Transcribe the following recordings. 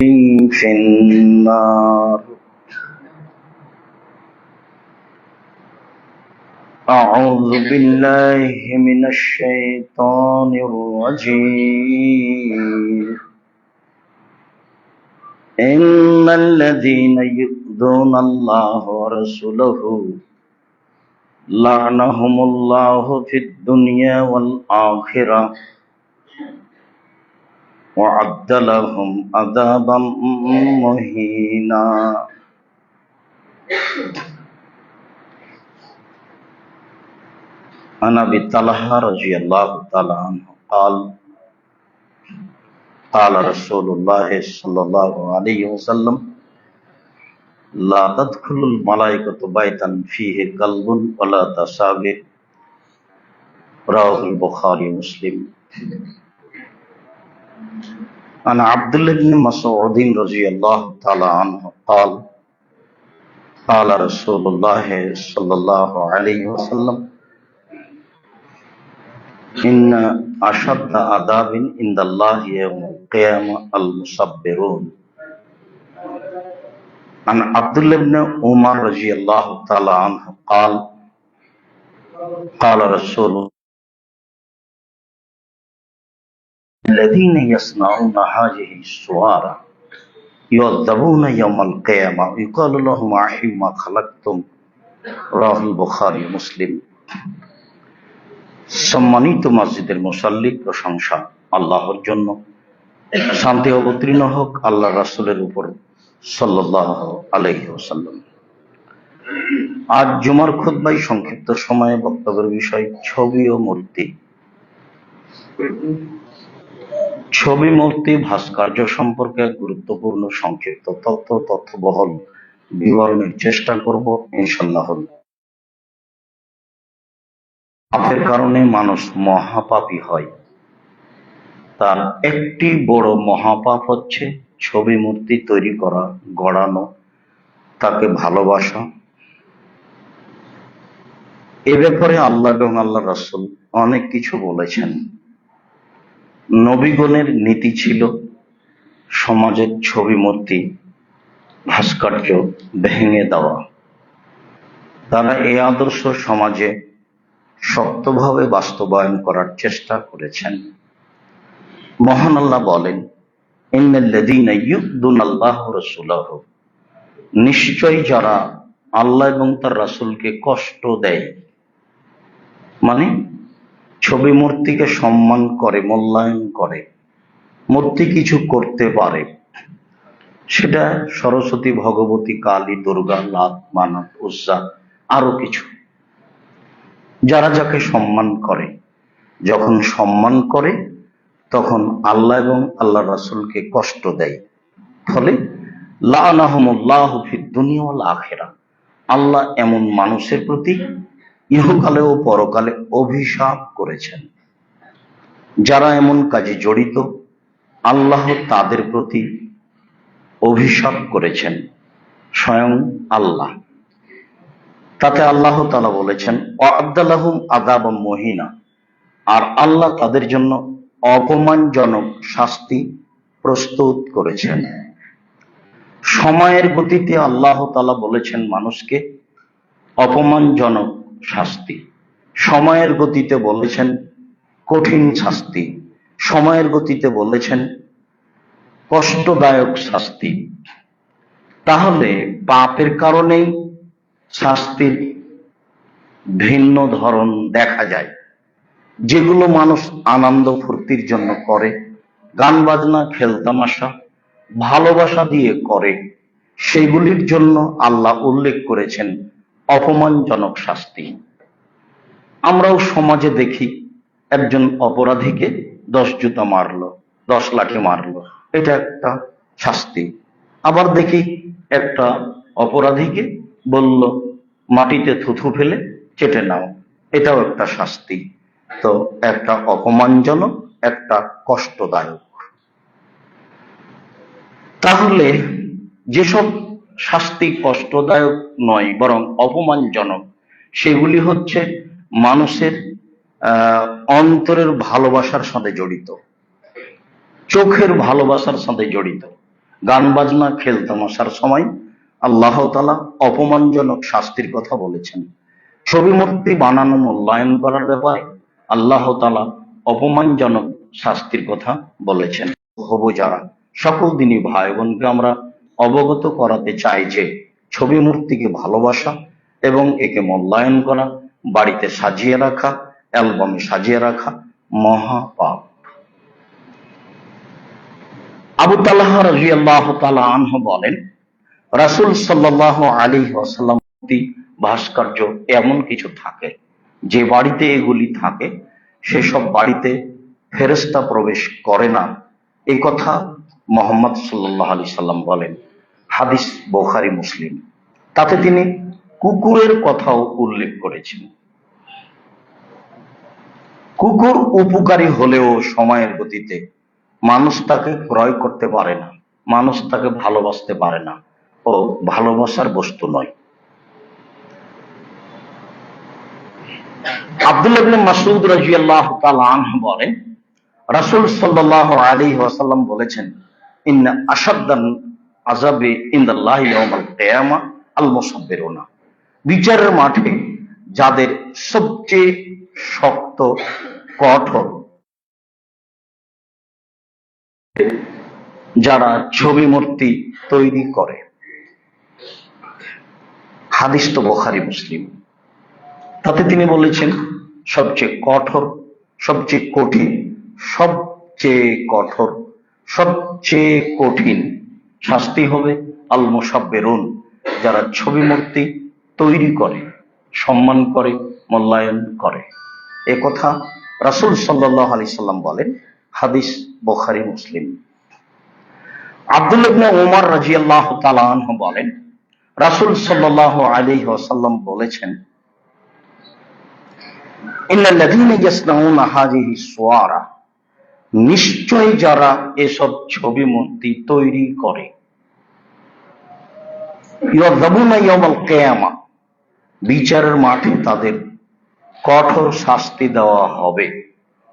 في النار. أعوذ بالله من الشيطان الرجيم. إن الذين يؤذون الله ورسوله لعنهم الله في الدنيا والآخرة وأعد لهم عذابا مهينا. عن أبي طلحة رضي الله تعالى عنه قال قال رسول الله صلى الله عليه وسلم لا تدخل الملائكة بيتا فيه كلب ولا تسابح. رواه البخاري مسلم. عن عبد الله بن مسعود رضي الله تعالى عنه قال قال رسول الله صلى الله عليه وسلم إن أشد عذاب عند الله يوم القيامة المصبرون. عن عبد الله بن عمر رضي الله تعالى عنه قال قال رسول الذين يصنعون هذه السوار يعذبون يوم القيامة يقال لهم أحيوا ما خلقتم. رواه البخاري মুসলিম। সম্মানিত মসজিদের মুসাল্লি, প্রশংসা আল্লাহর জন্য, শান্তি অবতীর্ণ হোক আল্লাহ রাসূলের উপর সাল্লাল্লাহু আলাইহি ওয়াসাল্লাম। আজ জুমার খুতবায় সংক্ষিপ্ত সময়ে বক্তব্যের বিষয় ছবি ও মূর্তি। ছবি, মূর্তি, ভাস্কর্য সম্পর্কে গুরুত্বপূর্ণ সংক্ষিপ্ত তথ্যবহল বিবরণের চেষ্টা করব ইনশাআল্লাহ। পাপের কারণে মানুষ মহাপাপী হয়। তার একটি বড় মহাপাপ হচ্ছে ছবি মূর্তি তৈরি করা, গড়ানো, তাকে ভালোবাসা। এ ব্যাপারে আল্লাহ এবং আল্লাহ রাসূল অনেক কিছু বলেছেন। নবীগণের নীতি ছিল সমাজের ছবি মূর্তি ভাস্কর্য ভেঙে দেওয়া। তারা এই আদর্শ সমাজে শক্তভাবে বাস্তবায়ন করার চেষ্টা করেছেন। মহান আল্লাহ বলেন, ইন্নাল্লাযীনা ইউযুনাল্লাহা ওয়া রাসূলাহু, নিশ্চয়ই যারা আল্লাহ এবং তার রাসূলকে কষ্ট দেয়, মানে ছবি মূর্তিকে সম্মান করে, মূল্যায়ন করে, মূর্তি কিছু করতে পারে, সেটা সরস্বতী, ভগবতী, কালী, দুর্গা, লাত, মানত, উজ্জা, আরো কিছু। যারা যাকে সম্মান করে, যখন সম্মান করে তখন আল্লাহ এবং আল্লাহ রাসূলকে কষ্ট দেয়, ফলে লাআনাহুমুল্লাহু ফিদ দুনিয়া ওয়াল আখিরাহ, আল্লাহ এমন মানুষের প্রতি ইহকালে ও পরকালে অভিশাপ করেছেন। যারা এমন কাজে জড়িত, আল্লাহ তাদের প্রতি অভিশাপ করেছেন, স্বয়ং আল্লাহ। তাতে আল্লাহ তাআলা বলেছেন ওয়া'আদ্দা লাহুম আযাবাম মুহিনা, আর আল্লাহ তাদের জন্য অপমানজনক শাস্তি প্রস্তুত করেছেন। সময়ের গতিতে আল্লাহ তাআলা বলেছেন মানুষকে অপমানজনক শাস্তি, সময়ের গতিতে বলেছেন কঠিন শাস্তি, সময়ের গতিতে বলেছেন কষ্টদায়ক শাস্তি। তাহলে পাপের কারণেই শাস্তির ভিন্ন ধরন দেখা যায়। যেগুলো মানুষ আনন্দ ফুর্তির জন্য করে, গান বাজনা, খেলতামাশা, ভালোবাসা দিয়ে করে, সেগুলির জন্য আল্লাহ উল্লেখ করেছেন অপমানজনক শাস্তি। আমরাও সমাজে দেখি একজন অপরাধীকে 10 জুতা মারলো, 10 লাঠি মারলো, এটা একটা শাস্তি। আবার দেখি একটা অপরাধীকে বলল মাটিতে থুথু ফেলে চেটে নাও, এটাও একটা শাস্তি। তো একটা অপমানজনক, একটা কষ্টদায়ক। তাহলে যেসব শাস্তি কষ্টদায়ক নয় বরং অপমানজনক, সেগুলি হচ্ছে মানুষের অন্তরের ভালোবাসার সাথে জড়িত, চোখের ভালোবাসার সাথে জড়িত। গান বাজনা খেল তামাশার সময় আল্লাহ তাআলা অপমানজনক শাস্তির কথা বলেছেন। ছবি মূর্তি বানানো মূল্যায়ন করার ব্যাপারে আল্লাহ তাআলা অপমানজনক শাস্তির কথা বলেছেন। হব যারা সকল দিনই ভাই বোনকে আমরা অবগত করাতে চাই যে ছবি মূর্তিকে ভালোবাসা এবং একে মূল্যায়ন করা, বাড়িতে সাজিয়ে রাখা, অ্যালবামে সাজিয়ে রাখা মহাপাপ। আবু তালহা রাদিয়াল্লাহু তাআলা আনহু বলেন, রাসূল সাল্লাল্লাহু আলাইহি ওয়াসাল্লাম ভাস্কর্য এমন কিছু থাকে যে বাড়িতে এগুলি থাকে সেসব বাড়িতে ফেরেশতা প্রবেশ করে না। এই কথা মুহাম্মদ সাল্লাল্লাহু আলাইহি সাল্লাম বলেন। হাদিস বুখারী মুসলিম। তাতে তিনি কুকুরের কথাও উল্লেখ করেছেন। কুকুর উপকারী হলেও সময়ের গতিতে মানুষ তাকে ক্রয় করতে পারে না, মানুষ তাকে ভালোবাসতে পারে না ও ভালোবাসার বস্তু নয়। আব্দুল্লাহ ইবনে মাসউদ রাদিয়াল্লাহু তাআলা আনহু বলেন, রাসূল সাল্লাল্লাহু আলাইহি ওয়াসাল্লাম বলেছেন, ইন্না আশাদ্দান আযাবি ইনদাল্লাহি ইয়াউমাল কিয়ামা আল মুসাব্বিরুনা। বিচারের মাঠে যাদের সবচেয়ে শক্ত কঠোর, যারা ছবি মূর্তি তৈরি করে। হাদিস তো বুখারী মুসলিম। তাতে তিনি বলেছেন সবচেয়ে কঠোর, সবচেয়ে কঠিন, সবচেয়ে কঠোর, সবচেয়ে কঠিন শাস্তি হবে আল মুসাব্বিরুন, যারা ছবি মূর্তি তৈরি করে, সম্মান করে, মূল্যায়ন করে। এ কথা রাসূল সাল্লাল্লাহু আলাইহি সাল্লাম বলেন। হাদিস বুখারী মুসলিম। আব্দুল্লাহ ইবনে উমর রাদিয়াল্লাহু তাআলা আনহু বলেন, রাসূল সাল্লাল্লাহু আলাইহি ওয়াসাল্লাম বলেছেন, ইন্নাল্লাযীনা ইয়াসনাউনা হাযিহি সুওয়ারা, নিশ্চয় যারা এসব ছবি মূর্তি তৈরি করে, ইউযাবুনা ইয়াউমাল কিয়ামা, বিচারের মাঠে তাদের কঠোর শাস্তি দেওয়া হবে।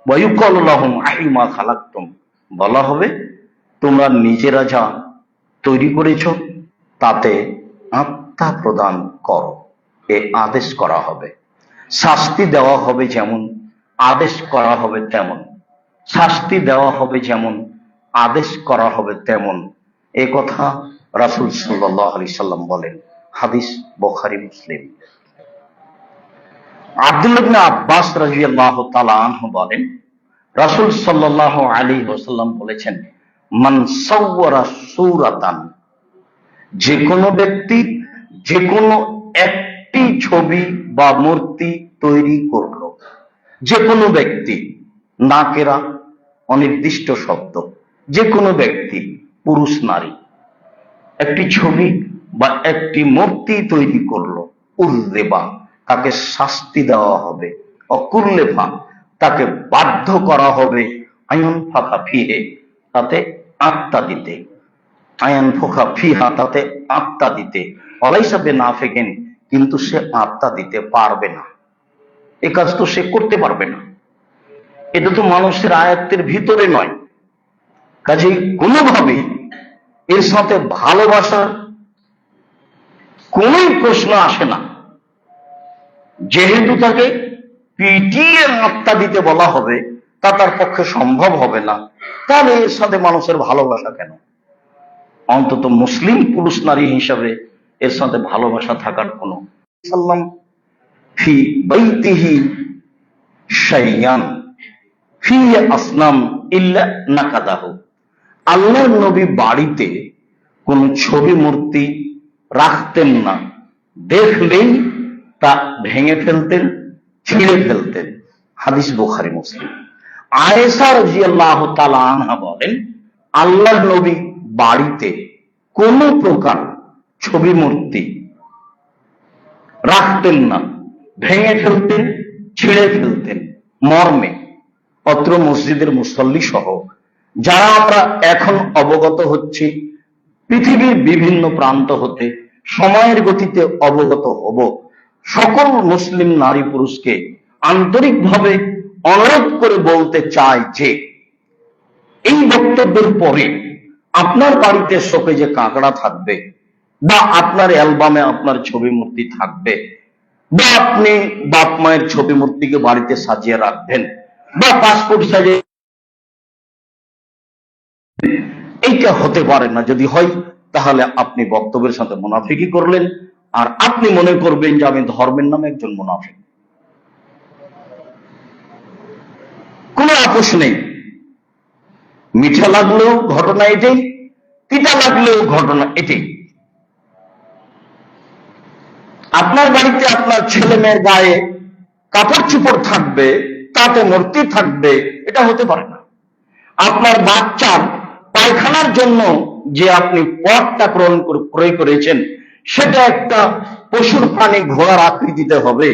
ওয়া ইউকালু লাহুম আইমা খালাকতুম, বলা হবে তোমরা নিজেরা যা তৈরি করেছ তাতে আত্মা প্রদান করো। এ আদেশ করা হবে। শাস্তি দেওয়া হবে যেমন, আদেশ করা হবে তেমন। শাস্তি দেওয়া হবে যেমন, আদেশ করা হবে তেমন। এ কথা রাসূল সাল্লাল্লাহু আলাইহি সাল্লাম বলেন। হাদিস বুখারী মুসলিম। আব্দুল্লাহ ইবনে আব্বাস রাদিয়াল্লাহু তাআলা আনহু বলেন, রাসূল সাল্লাল্লাহু আলাইহি ওয়াসাল্লাম বলেছেন, মান সাওয়ারা সূরাতান, যে কোনো ব্যক্তি যে কোনো একটি ছবি বা মূর্তি তৈরি করলো, যে কোনো ব্যক্তি, নাকেরা অনির্দিষ্ট শব্দ, যে কোনো ব্যক্তি, পুরুষ নারী, একটি ছবি বা একটি মূর্তি তৈরি করলো, উযযিবা, তাকে শাস্তি দেওয়া হবে, অকুল্লেফা, তাকে বাধ্য করা হবে, আয়ান ফাকা ফিহে, তাতে আত্মা দিতে, আয়ান ফাকা ফিহা, তাতে আত্মা দিতে, অলাইসা বিনাফিকিন, কিন্তু সে আত্মা দিতে পারবে না। এ কাজ তো সে করতে পারবে না, এটা তো মানুষের আয়ত্তের ভিতরে নয়। কাজেই কোনোভাবেই এর সাথে ভালোবাসার কোন প্রশ্ন আসে না। যেহেতু তাকে পিটিয়ে আত্মা দিতে বলা হবে, তা তার পক্ষে সম্ভব হবে না, তাহলে এর সাথে মানুষের ভালোবাসা কেন? অন্তত মুসলিম পুরুষ নারী হিসাবে এর সাথে ভালোবাসা থাকার কোনো সাল্লাম ফি বাইতিহি শাইয়ান ফি আসনাম ইল্লা নাকাদাহু, আল্লাহর নবী বাড়িতে কোন ছবি মূর্তি রাখতেন না, দেখলেই তা ভেঙে ফেলতেন, ছিঁড়ে ফেলতেন। হাদিস বুখারী মুসলিম। আয়েশা রাদিয়াল্লাহু তাআলা আনহা বলেন, আল্লাহর নবী বাড়িতে কোন প্রকার ছবি মূর্তি রাখতেন না, ভেঙে ফেলতেন, ছিঁড়ে ফেলতেন। মর্মে অত্র মসজিদের মুসল্লি সহ যারা আমরা এখন অবগত হচ্ছি, পৃথিবীর বিভিন্ন প্রান্ত হতে সময়ের গতিতে অবগত হব, সকল মুসলিম নারী পুরুষকে আন্তরিকভাবে অনুরোধ করে বলতে চাই যে এই বক্তব্যের পরে আপনার বাড়িতে শোকে যে কাঁকড়া থাকবে, বা আপনার অ্যালবামে আপনার ছবি মূর্তি থাকবে, বা আপনি বাপ মায়ের ছবি মূর্তিকে বাড়িতে সাজিয়ে রাখবেন, বা পাসপোর্ট সাজিয়ে, এইটা হতে পারে না। যদি হয় তাহলে আপনি বক্তব্যের সাথে মুনাফিকি করলেন, আর আপনি মনে করবেন যে আমি ধর্মের নামে একজন মুনাফিক। কোনো আপোষ নেই। মিঠা লাগলেও ঘটনা এটাই, তিতা লাগলেও ঘটনা এটাই। আপনার বাড়িতে আপনার ছেলে মেয়ের গায়ে কাপড় চোপড় থাকবে, তাতে মূর্তি থাকবে, এটা হতে পারে না। আপনার বাচ্চার পায়খানার জন্য যে আপনি পথটা ক্রয় করেছেন, সেটা একটা পশুর প্রাণী ঘোড়ার আকৃতিতে হবে,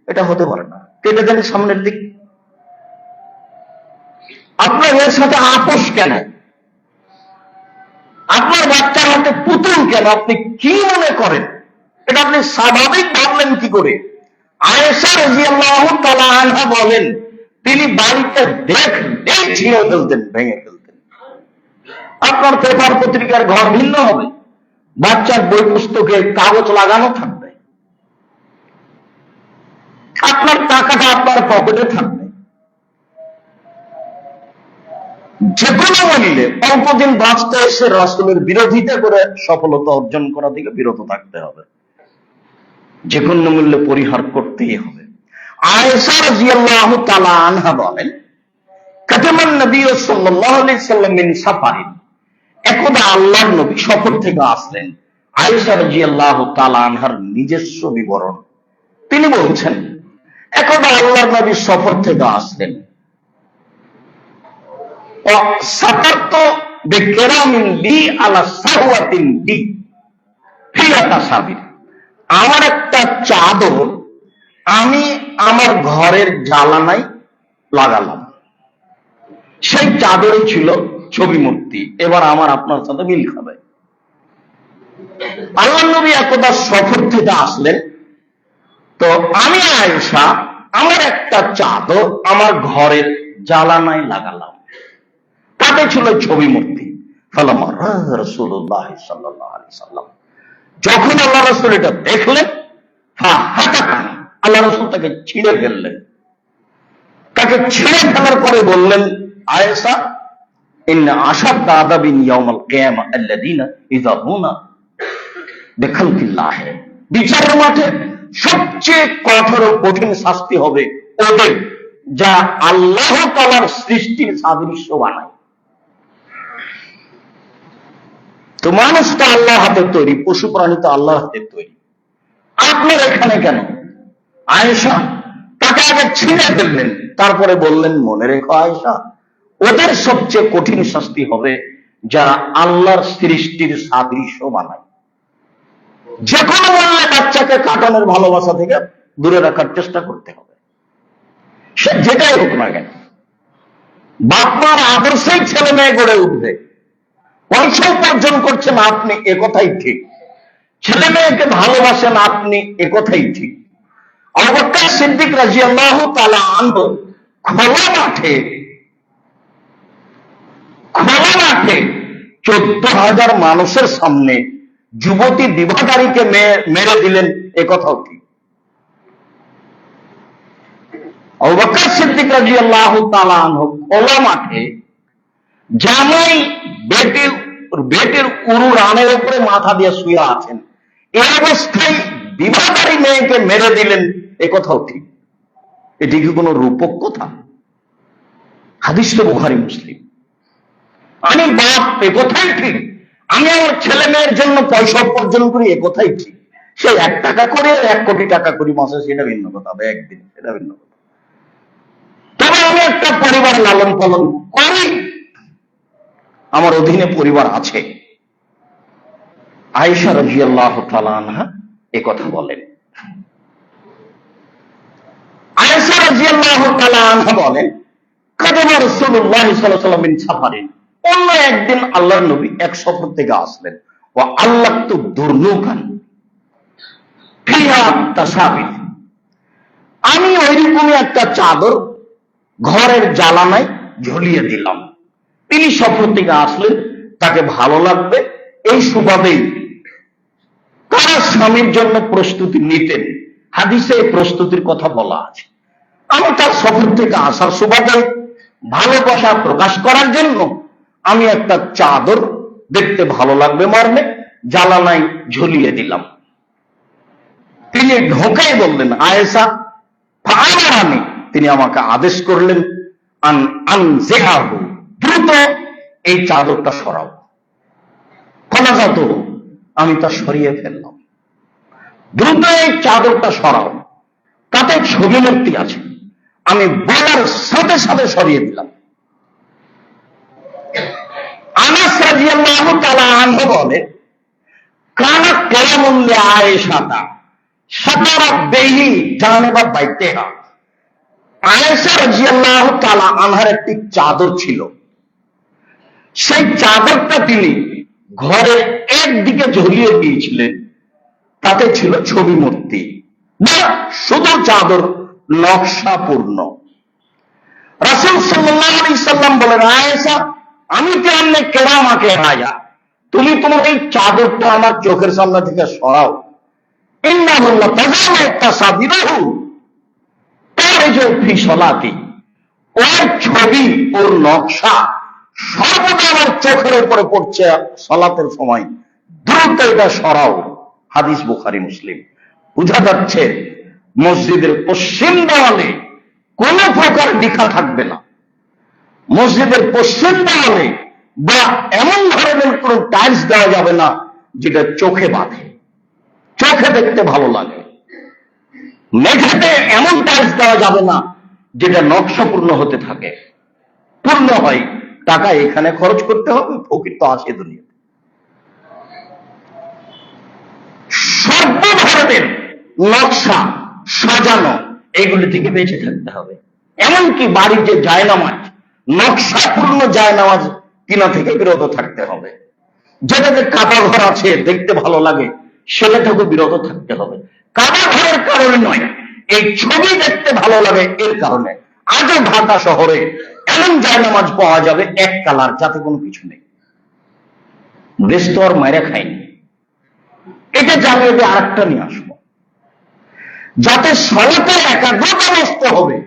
এটা হতে পারে না। কেটে দেন সামনের দিক। আপনার এর সাথে আপোষ কেন? আপনার বাচ্চার হাতে পুতুল কেন? আপনি কি মনে করেন? এটা আপনি স্বাভাবিক ভাবলেন কি করে? আয়েশা রাদিয়াল্লাহু তাআলা আনহা বলেন, তিনি বাড়িতে দেখলেই ছিঁড়ে ফেলতেন, ভেঙে ফেলতেন। আপনার পেপার পত্রিকার ঘর ভিন্ন হবে, বাচ্চার বই পুস্তকে কাগজ লাগানো থাকবে, আপনার টাকাটা আপনার পকেটে থাকবে। যে কোনো মূল্যে অল্পদিন বাঁচতে এসে রাসূলের বিরোধিতা করে সফলতা অর্জন করা থেকে বিরত থাকতে হবে, যে কোনো মূল্যে পরিহার করতেই হবে। আয়েশা রাদিয়াল্লাহু তাআলা আনহা বলেন, কাতামান নবী সাল্লাল্লাহু আলাইহি সাল্লাম মিন সাফারিন, একদা আল্লাহর নবী সফর থেকে আসলেন। আয়েশা রাদিয়াল্লাহু তাআলা আনহার নিজস্ব বিবরণ, তিনি বলছেন, একদা আল্লাহর নবী সফর থেকে আসলেন, সাফারতু বিকিরামিন লি আলা সাহওয়াতিন লি ফিয়াতা সাবির, আমার একটা চাদর আমি আমার ঘরের জ্বালানায় লাগালাম, সেই চাদরে ছিল ছবি মূর্তি। এবার আমার আপনার সাথে মিল খাবে। আল্লাহ নবী একদা সফর থেকে আসলেন, তো আমি আয়েশা আমার একটা চাদর আমার ঘরের জ্বালানায় লাগালাম, তাতে ছিল ছবি মূর্তি। ফালামা রাসূলুল্লাহ সাল্লাল্লাহু আলাইহি সাল্লাম, যখন আল্লাহ রাসূল এটা দেখলেন, আল্লাহ রাসূল তাকে ছিঁড়ে ফেললেন। তাকে ছিঁড়ে ফেলার পরে বললেন, আয়েশা, ইন্না আশাদ্দা আযাবিন ইয়াউমাল কিয়ামা আল্লাযীনা ইযা হুনা বিখালকিল্লাহ, বিচারের মাঠে সবচেয়ে কঠোর ও কঠিন শাস্তি হবে ওদের যা আল্লাহ তাআলার সৃষ্টির সাদৃশ্য বানায়। তো মানুষ তো আল্লাহ হাতের তৈরি, পশু প্রাণী তো আল্লাহ হাতের তৈরি, আপনার এখানে কেন? আয়েশা তাকে আগে ছিঁড়ে ফেললেন, তারপরে বললেন, মনে রেখো আয়েশা, ওদের সবচেয়ে কঠিন শাস্তি হবে যারা আল্লাহর সৃষ্টির সাদৃশ্য বানায়। যে কোনো মূল্যে বাচ্চাকে কাটানোর ভালোবাসা থেকে দূরে রাখার চেষ্টা করতে হবে, সে যেটাই হোক না কেন। বাপমার আদর্শেই ছেলে মেয়ে গড়ে উঠবে। পয়সা উপার্জন করছেন আপনি, একথাই ঠিক। ছেলে মেয়েকে ভালোবাসেন আপনি, একথাই ঠিক। আবু বকর সিদ্দিক রাদিয়াল্লাহু তাআলা আনহু খোলা মাঠে 14,000 মানুষের সামনে যুবতী বিবাহকারীকে মেরে দিলেন, একথাও ঠিক। আবু বকর সিদ্দিক রাদিয়াল্লাহু তাআলা আনহু খোলা মাঠে জামাই বেটির উরু রানের উপরে মাথা দিয়ে শুয়ে আছেন, এই অবস্থায় বিবাহকারী মেয়েকে মেরে দিলেন, একথাও ঠিক। এটি কি কোনো রূপক কথা? হাদিস তো বুখারী মুসলিম। আমি বাপ, একথাই ঠিক। আমি আমার ছেলে মেয়ের জন্য পয়সা উপার্জন করি, একথাই ঠিক। সে 1 টাকা করে 1 কোটি টাকা করি মাসে, সেটা ভিন্ন কথা, একদিন সেটা ভিন্ন কথা। তবে আমি একটা পরিবার লালন পালন করি, আমার অধীনে পরিবার আছে। আয়েশা রাদিয়াল্লাহু তাআলা আনহা একথা বলেন। আয়েশা রাদিয়াল্লাহু তাআলা আনহা বলেন, কাদামা রাসূলুল্লাহ সাল্লাল্লাহু আলাইহি ওয়াসাল্লাম মিন সাফারিন, অন্য একদিন আল্লাহর নবী এক সফর থেকে আসলেন। ওয়া আল্লাকতু দুরনুকান ফিহা তাসাবিহ, আমি ওইরকমই একটা চাদর ঘরের জ্বালানায় ঝুলিয়ে দিলাম। তিনি সফর থেকে আসলেন, তাকে ভালো লাগবে, এই সুবাদেই তারা স্বামীর জন্য প্রস্তুতি নিতেন। হাদিসে এই প্রস্তুতির কথা বলা আছে। আমি তার সফর থেকে আসার সুবাদে ভালোবাসা প্রকাশ করার জন্য আমি একটা চাদর দেখতে ভালো লাগবে মর্মে জানালায় ঝুলিয়ে দিলাম। তিনি ঢোকাই বললেন, আয়েশা ফাআমারানি, তিনি আমাকে আদেশ করলেন, আনজিআহু, দ্রুত এই চাদরটা সরাও। ফানাযাতু, আমি তা সরিয়ে ফেললাম। দ্রুত এই চাদরটা সরাও, তাতে ছবি মূর্তি আছে। আমি বলার সাথে সাথে সরিয়ে দিলাম। আনাস রাদিয়াল্লাহু তাআলা আনহু বলে, কানা কালামুন লিআয়েশাতা সাতারাত বিহি জানিবা বাইতিহা। আয়েশা রাদিয়াল্লাহু তাআলা আনহার একটি চাদর ছিল। সেই চাদরটা তিনি ঘরের একদিকে ঝুলিয়ে দিয়েছিলেন, তাতে ছিল ছবি মূর্তি না শুধু চাদর নকশাপূর্ণ। রাসূল সাল্লাল্লাহু আলাইহি সাল্লাম বলেন, আয়েশা, আমি তেমনি কেরামাকে রাজা, তুমি তোমার এই চাদরটা আমার চোখের সামনে থেকে সরাও। ইন্নাহুল্লাহ তাজামা তাসাবিরহু, তার যে ফিসলাতি, ওর ছবি ওর নকশা সর্বদা আমার চোখের উপরে পড়ছে সালাতের সময়, দ্রুত এটা সরাও। হাদিস বুখারী মুসলিম। বোঝা যাচ্ছে মসজিদের পশ্চিম দেওয়ালে কোন প্রকার লিখা থাকবে না। মসজিদের পশ্চিম দেওয়ালে বা এমন ধরনের কোন টাইলস দেওয়া যাবে না যেটা চোখে বাঁধে, চোখে দেখতে ভালো লাগে। মেঝেতে এমন টাইলস দেওয়া যাবে না যেটা নকশাপূর্ণ হতে থাকে, পূর্ণ হয়। টাকা এখানে খরচ করতে হবে, ফকির তো আসে দুনিয়াতে। সর্ব ধরনের নকশা সাজানো এগুলি থেকে বেঁচে থাকতে হবে। এমনকি বাড়ির যে জায়নামাজ, নকশাপূর্ণ জায়নামাজ কিনা থেকে বিরত থাকতে হবে। যেটাতে কাবা ঘর আছে, দেখতে ভালো লাগে, সেটা থেকে বিরত থাকতে হবে। কাবা ঘরের কারণে নয়, এই ছবি দেখতে ভালো লাগে এর কারণে। আজও ঢাকা শহরে এমন জায়নামাজ পাওয়া যাবে এক কালার, যাতে কোনো কিছু নেই। দেশ তো আর মায়েরা খায়নি। এটা জানিয়ে দিয়ে আরেকটা নিয়ে আসবো, যাতে সড়কের একাগ্রতা নষ্ট হবে,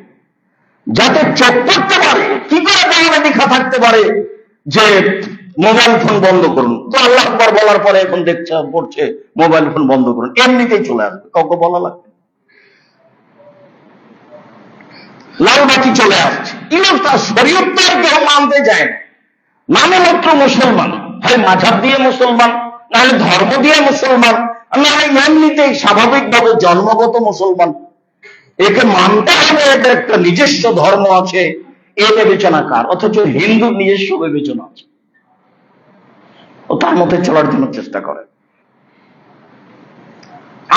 যাতে চোখ পড়তে পারে। কি করে দেওয়ালে লেখা থাকতে পারে যে মোবাইল ফোন বন্ধ করুন, তো আল্লাহ আকবার বলার পরে এখন দেখছে পড়ছে মোবাইল ফোন বন্ধ করুন, এমনিতেই চলে আসবে, কাউকে বলা লাগবে। লাল বাতি চলে আসছে, কিন্তু তার শরীয়তটার কেউ মানতে যায় না। নামে মাত্র মুসলমান, হয় মাঝাব দিয়ে মুসলমান, নাহলে ধর্ম দিয়ে মুসলমান, নাহলে এমনিতেই স্বাভাবিকভাবে জন্মগত মুসলমান। একে মানতে হবে, এটা একটা নিজস্ব ধর্ম আছে, এ বিবেচনা কার? অথচ হিন্দুর নিজস্ব বিবেচনা আছে, ও তার মধ্যে চলার জন্য চেষ্টা করে।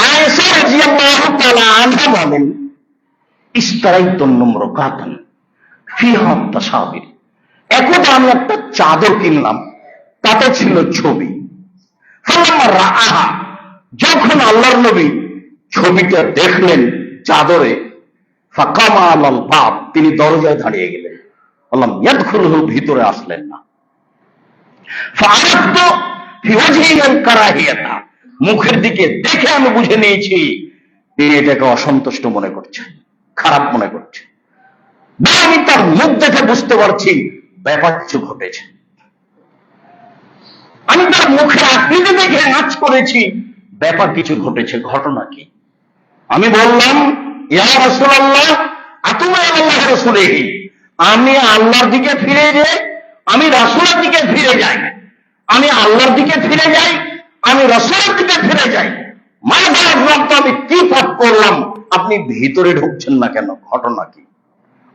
আয়েশা রাদিয়াল্লাহু তাআলা আনহা বলেন, ইশতারাইতু নুমরাকাতান ফিহা তাসাবির, একদা আমি একটা চাদর কিনলাম, তাতে ছিল ছবি। ফালাম্মা রাআহা, যখন আল্লাহর নবী ছবিটা দেখলেন চাদরে, ফাকামা আলাল বাব, তিনি দরজায় দাঁড়িয়ে গেলেন। বললাম ইয়াদখুলহু, ভিতরে আসলেন না। ফাআরাফতু ফি ওয়াজহিল কারাহিয়াতা, মুখের দিকে দেখে আমি বুঝে নিয়েছি তিনি এটাকে অসন্তুষ্ট মনে করছেন, খারাপ মনে করছেন। আমি তার মুখ দেখে বুঝতে পারছি ব্যাপার কিছু ঘটেছে। আমি তার মুখে আকৃতি দেখে আঁচ করেছি ব্যাপার কিছু ঘটেছে। ঘটনা কি? আমি বললাম, ইয়া রাসূলুল্লাহ আতুমা আল্লাহর রাসূলিহি, আমি আল্লাহর দিকে ফিরে যাই, আমি রাসূলের দিকে ফিরে যাই, আমি আল্লাহর দিকে ফিরে যাই, আমি রাসূলের দিকে ফিরে যাই। আমি কি পাপ করলাম, আপনি ভিতরে ঢুকছেন না কেন? ঘটনা কি?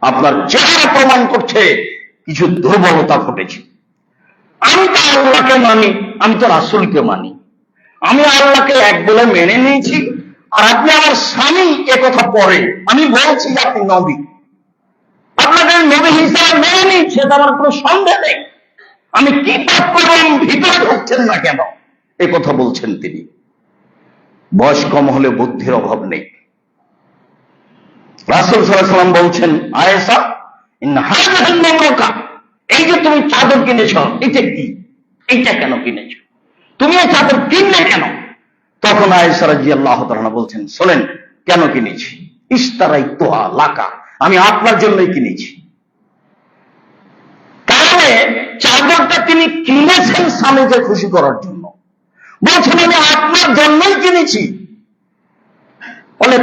আপনার চেহারা প্রমাণ করছে কিছু দুর্বলতা ঘটেছে। আমি তো আল্লাহকে মানি, আমি তো রাসূলকে মানি, আমি আল্লাহকে এক বলে মেনে নিয়েছি, আর আপনি আমার স্বামী একথা পরে আমি বলছি যে আপনি নবী, আপনাকে নবী হিসাবে মেনে নিচ্ছে, আমার কোনো সন্দেহ নেই। আমি কি পাপ করলাম, ভিতরে ঢুকছেন না কেন? এই কথা বলছেন তিনি। বয়স কম হলে বুদ্ধির অভাব নেই। রাসূল সাল্লাল্লাহু আলাইহি ওয়াসাল্লাম বলছেন, আয়েশা ইন্না হাযাল মুমরাকা, এই যে তুমি চাদর কিনেছ, এটা কি? এইটা কেন কিনেছো? তুমি এই চাদর কিনলে কেন? তখন আয়েশা রাদিয়াল্লাহু তাআলা বলছেন, শোনেন কেন কিনেছি। ইশতারাইতুহা লাকা, আমি আপনার জন্যই কিনেছি। তাহলে চাদরটা তিনি কিনেছেন স্বামীকে খুশি করার জন্য। বলছেন আমি আপনার জন্যই কিনেছি। বলে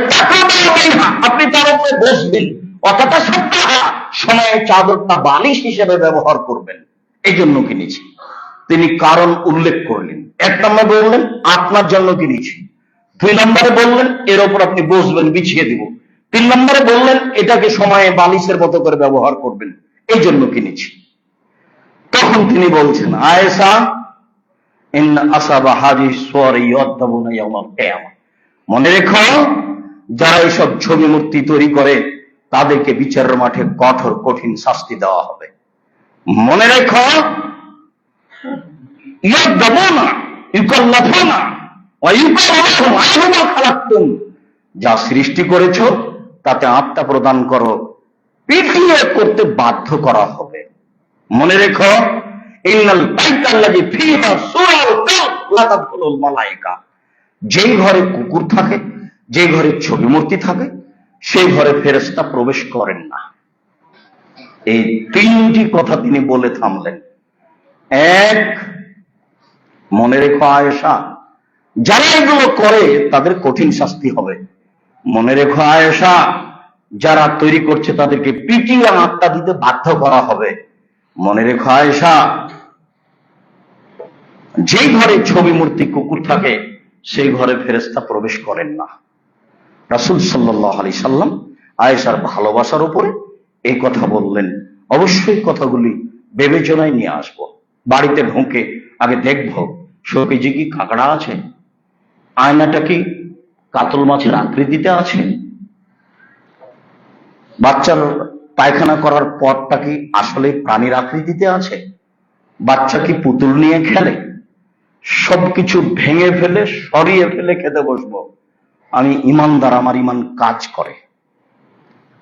আপনি তার উপরে বসবেন, অতটা সত্য সময়ে চাদরটা বালিশ হিসেবে ব্যবহার করবেন, এই জন্য কিনেছি। তিনি কারণ উল্লেখ করলেন। এক নম্বরে বললেন আপনার জন্য কিনেছি, দুই নম্বরে বললেন এর ওপর আপনি বসবেন, বিছিয়ে দিব, তিন নম্বরে বললেন এটাকে সময়ে বালিশের মতো করে ব্যবহার করবেন, এই জন্য কিনেছি। তখন তিনি বলছেন, আয়েশা ইন আসাবা হাদিস সুওয়ার ইয়াদাবুনা ইয়াউমাল কিয়ামা, মনে রেখো যারা এইসব ছবি মূর্তি তৈরি করে তাদেরকে বিচারের মাঠে কঠোর কঠিন শাস্তি দেওয়া হবে। মনে রেখো ইয়াদাবুনা ইউকাল্লাফুনা ওয়া ইউকাল্লাফু আইমা খালাকতুম, যা সৃষ্টি করেছো তাতে আত্মা প্রদান করো, পিটিয়ে করতে বাধ্য করা হবে। মনে রেখো ইন্নাল বাইতাল্লাযী ফীহা সূরাল কালব লা তাদখুলুল মালায়েকা, যেই ঘরে কুকুর থাকে, যে ঘরে ছবি মূর্তি থাকে, সেই ঘরে ফেরেশতা প্রবেশ করেন না। এই তিনটি কথা তিনি বলে থামলেন। এক, মনে রেখো আয়েশা, যারা এগুলো করে তাদের কঠিন শাস্তি হবে। মনে রেখো আয়েশা, যারা তৈরি করছে তাদেরকে পিটিয়ে আত্মা দিতে বাধ্য করা হবে। মনে রেখো আয়েশা, যেই ঘরে ছবি মূর্তি কুকুর থাকে সেই ঘরে ফেরেশতা প্রবেশ করেন না। রাসূল সাল্লাল্লাহু আলাইহি সাল্লাম আয়েশার ভালোবাসার উপরে এই কথা বললেন। অবশ্যই কথাগুলি বিবেচনায় নিয়ে আসব। বাড়িতে ঢুকে আগে দেখব শোকেজে কি কাঁকড়া আছে, আয়নাটা কি কাতল মাছের আকৃতিতে আছে, বাচ্চার পায়খানা করার পথটা কি আসলে প্রাণীর আকৃতিতে আছে, বাচ্চা কি পুতুল নিয়ে খেলে। সবকিছু ভেঙে ফেলে সরিয়ে ফেলে খেতে বসবো। আমি ইমানদার, আমার ইমান কাজ করে।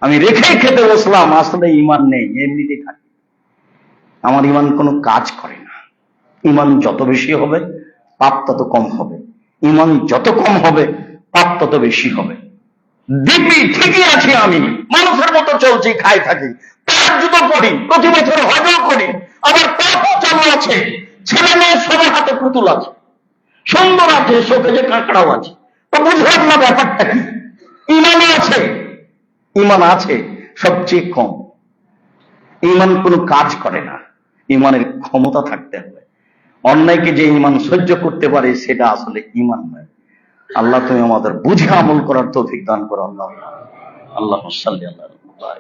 আমি রেখে খেতে বসলাম, আসলে ইমান নেই, এমনিতেই থাকি, আমার ইমান কোনো কাজ করে না। ইমান যত বেশি হবে পাপ তত কম হবে, ইমান যত কম হবে পাপ তত বেশি হবে। দিব্যি ঠিকই আছি, আমি মানুষের মতো চলছি, খাই থাকি, তার জুতো পড়ি, প্রতি বছর হজও করি, আবার পাপও চালু আছে, ছেলে মেয়ে সবার হাতে পুতুল আছে, সুন্দর আছে, শোকেজে কাঁকড়াও আছে। তো বুঝলাম না ব্যাপারটা কি। ইমানই আছে, ইমান আছে সবচেয়ে কম। ইমান কোনো কাজ করে না, ইমানের ক্ষমতা থাকতে হবে। অন্যায়কে যে ইমান সহ্য করতে পারে সেটা আসলে ইমান নয়। আল্লাহ তুমি আমাদের বুঝে আমল করার তৌফিক দান করো। আল্লাহ আল্লাহ সাল্লি আলা মুহাম্মাদ।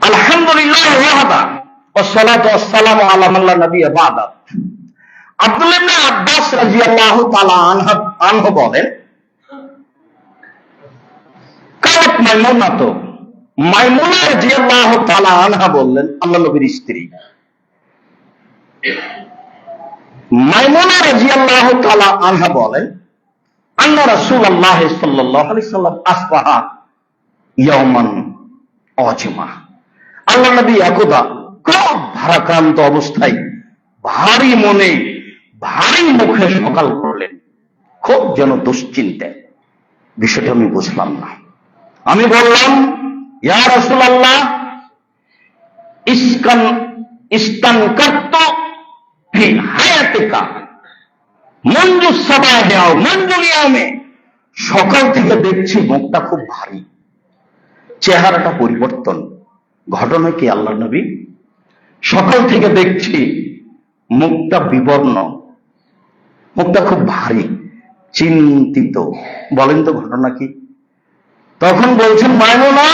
আলহামদুলিল্লাহ ওয়াহদা ওয়াসসালাতু ওয়াসসালামু আলা মান লা নাবিয়্যা বা'দা। আব্দুল্লাহ ইবনে আব্বাস রাদিয়াল্লাহু তাআলা আনহু বলেন, কালাত মাইমুনা, তো মাইমুনা রাদিয়াল্লাহু তাআলা আনহা বললেন, আল্লাহ নবীর স্ত্রী মাইমুনা রাদিয়াল্লাহু তাআলা আনহা বলেন, আন্না রাসূলুল্লাহ সাল্লাল্লাহু আলাইহি সাল্লাম আসবাহা ইয়াওমান আজমা, আল্লাহ নবী একদা খুব ভারাক্রান্ত অবস্থায় ভারী মনে ভারী মুখে সকাল করলেন, খুব যেন দুশ্চিন্তায়। বিষয়টা আমি বুঝলাম না। আমি বললাম, ইয়া রাসূলুল্লাহ, ইস্তানকারতু ফি হায়াতিকা মুনযু সাবাহি আও মুনযু ইয়ামে, সকাল থেকে দেখছি মুখটা খুব ভারী, চেহারাটা পরিবর্তন। ঘটনা কি আল্লাহ নবী? সকাল থেকে দেখছি মুখটা বিবর্ণ, মুখটা খুব ভারী, চিন্তিত। বলেন তো ঘটনা কি? তখন বলছেন মাইমুনা,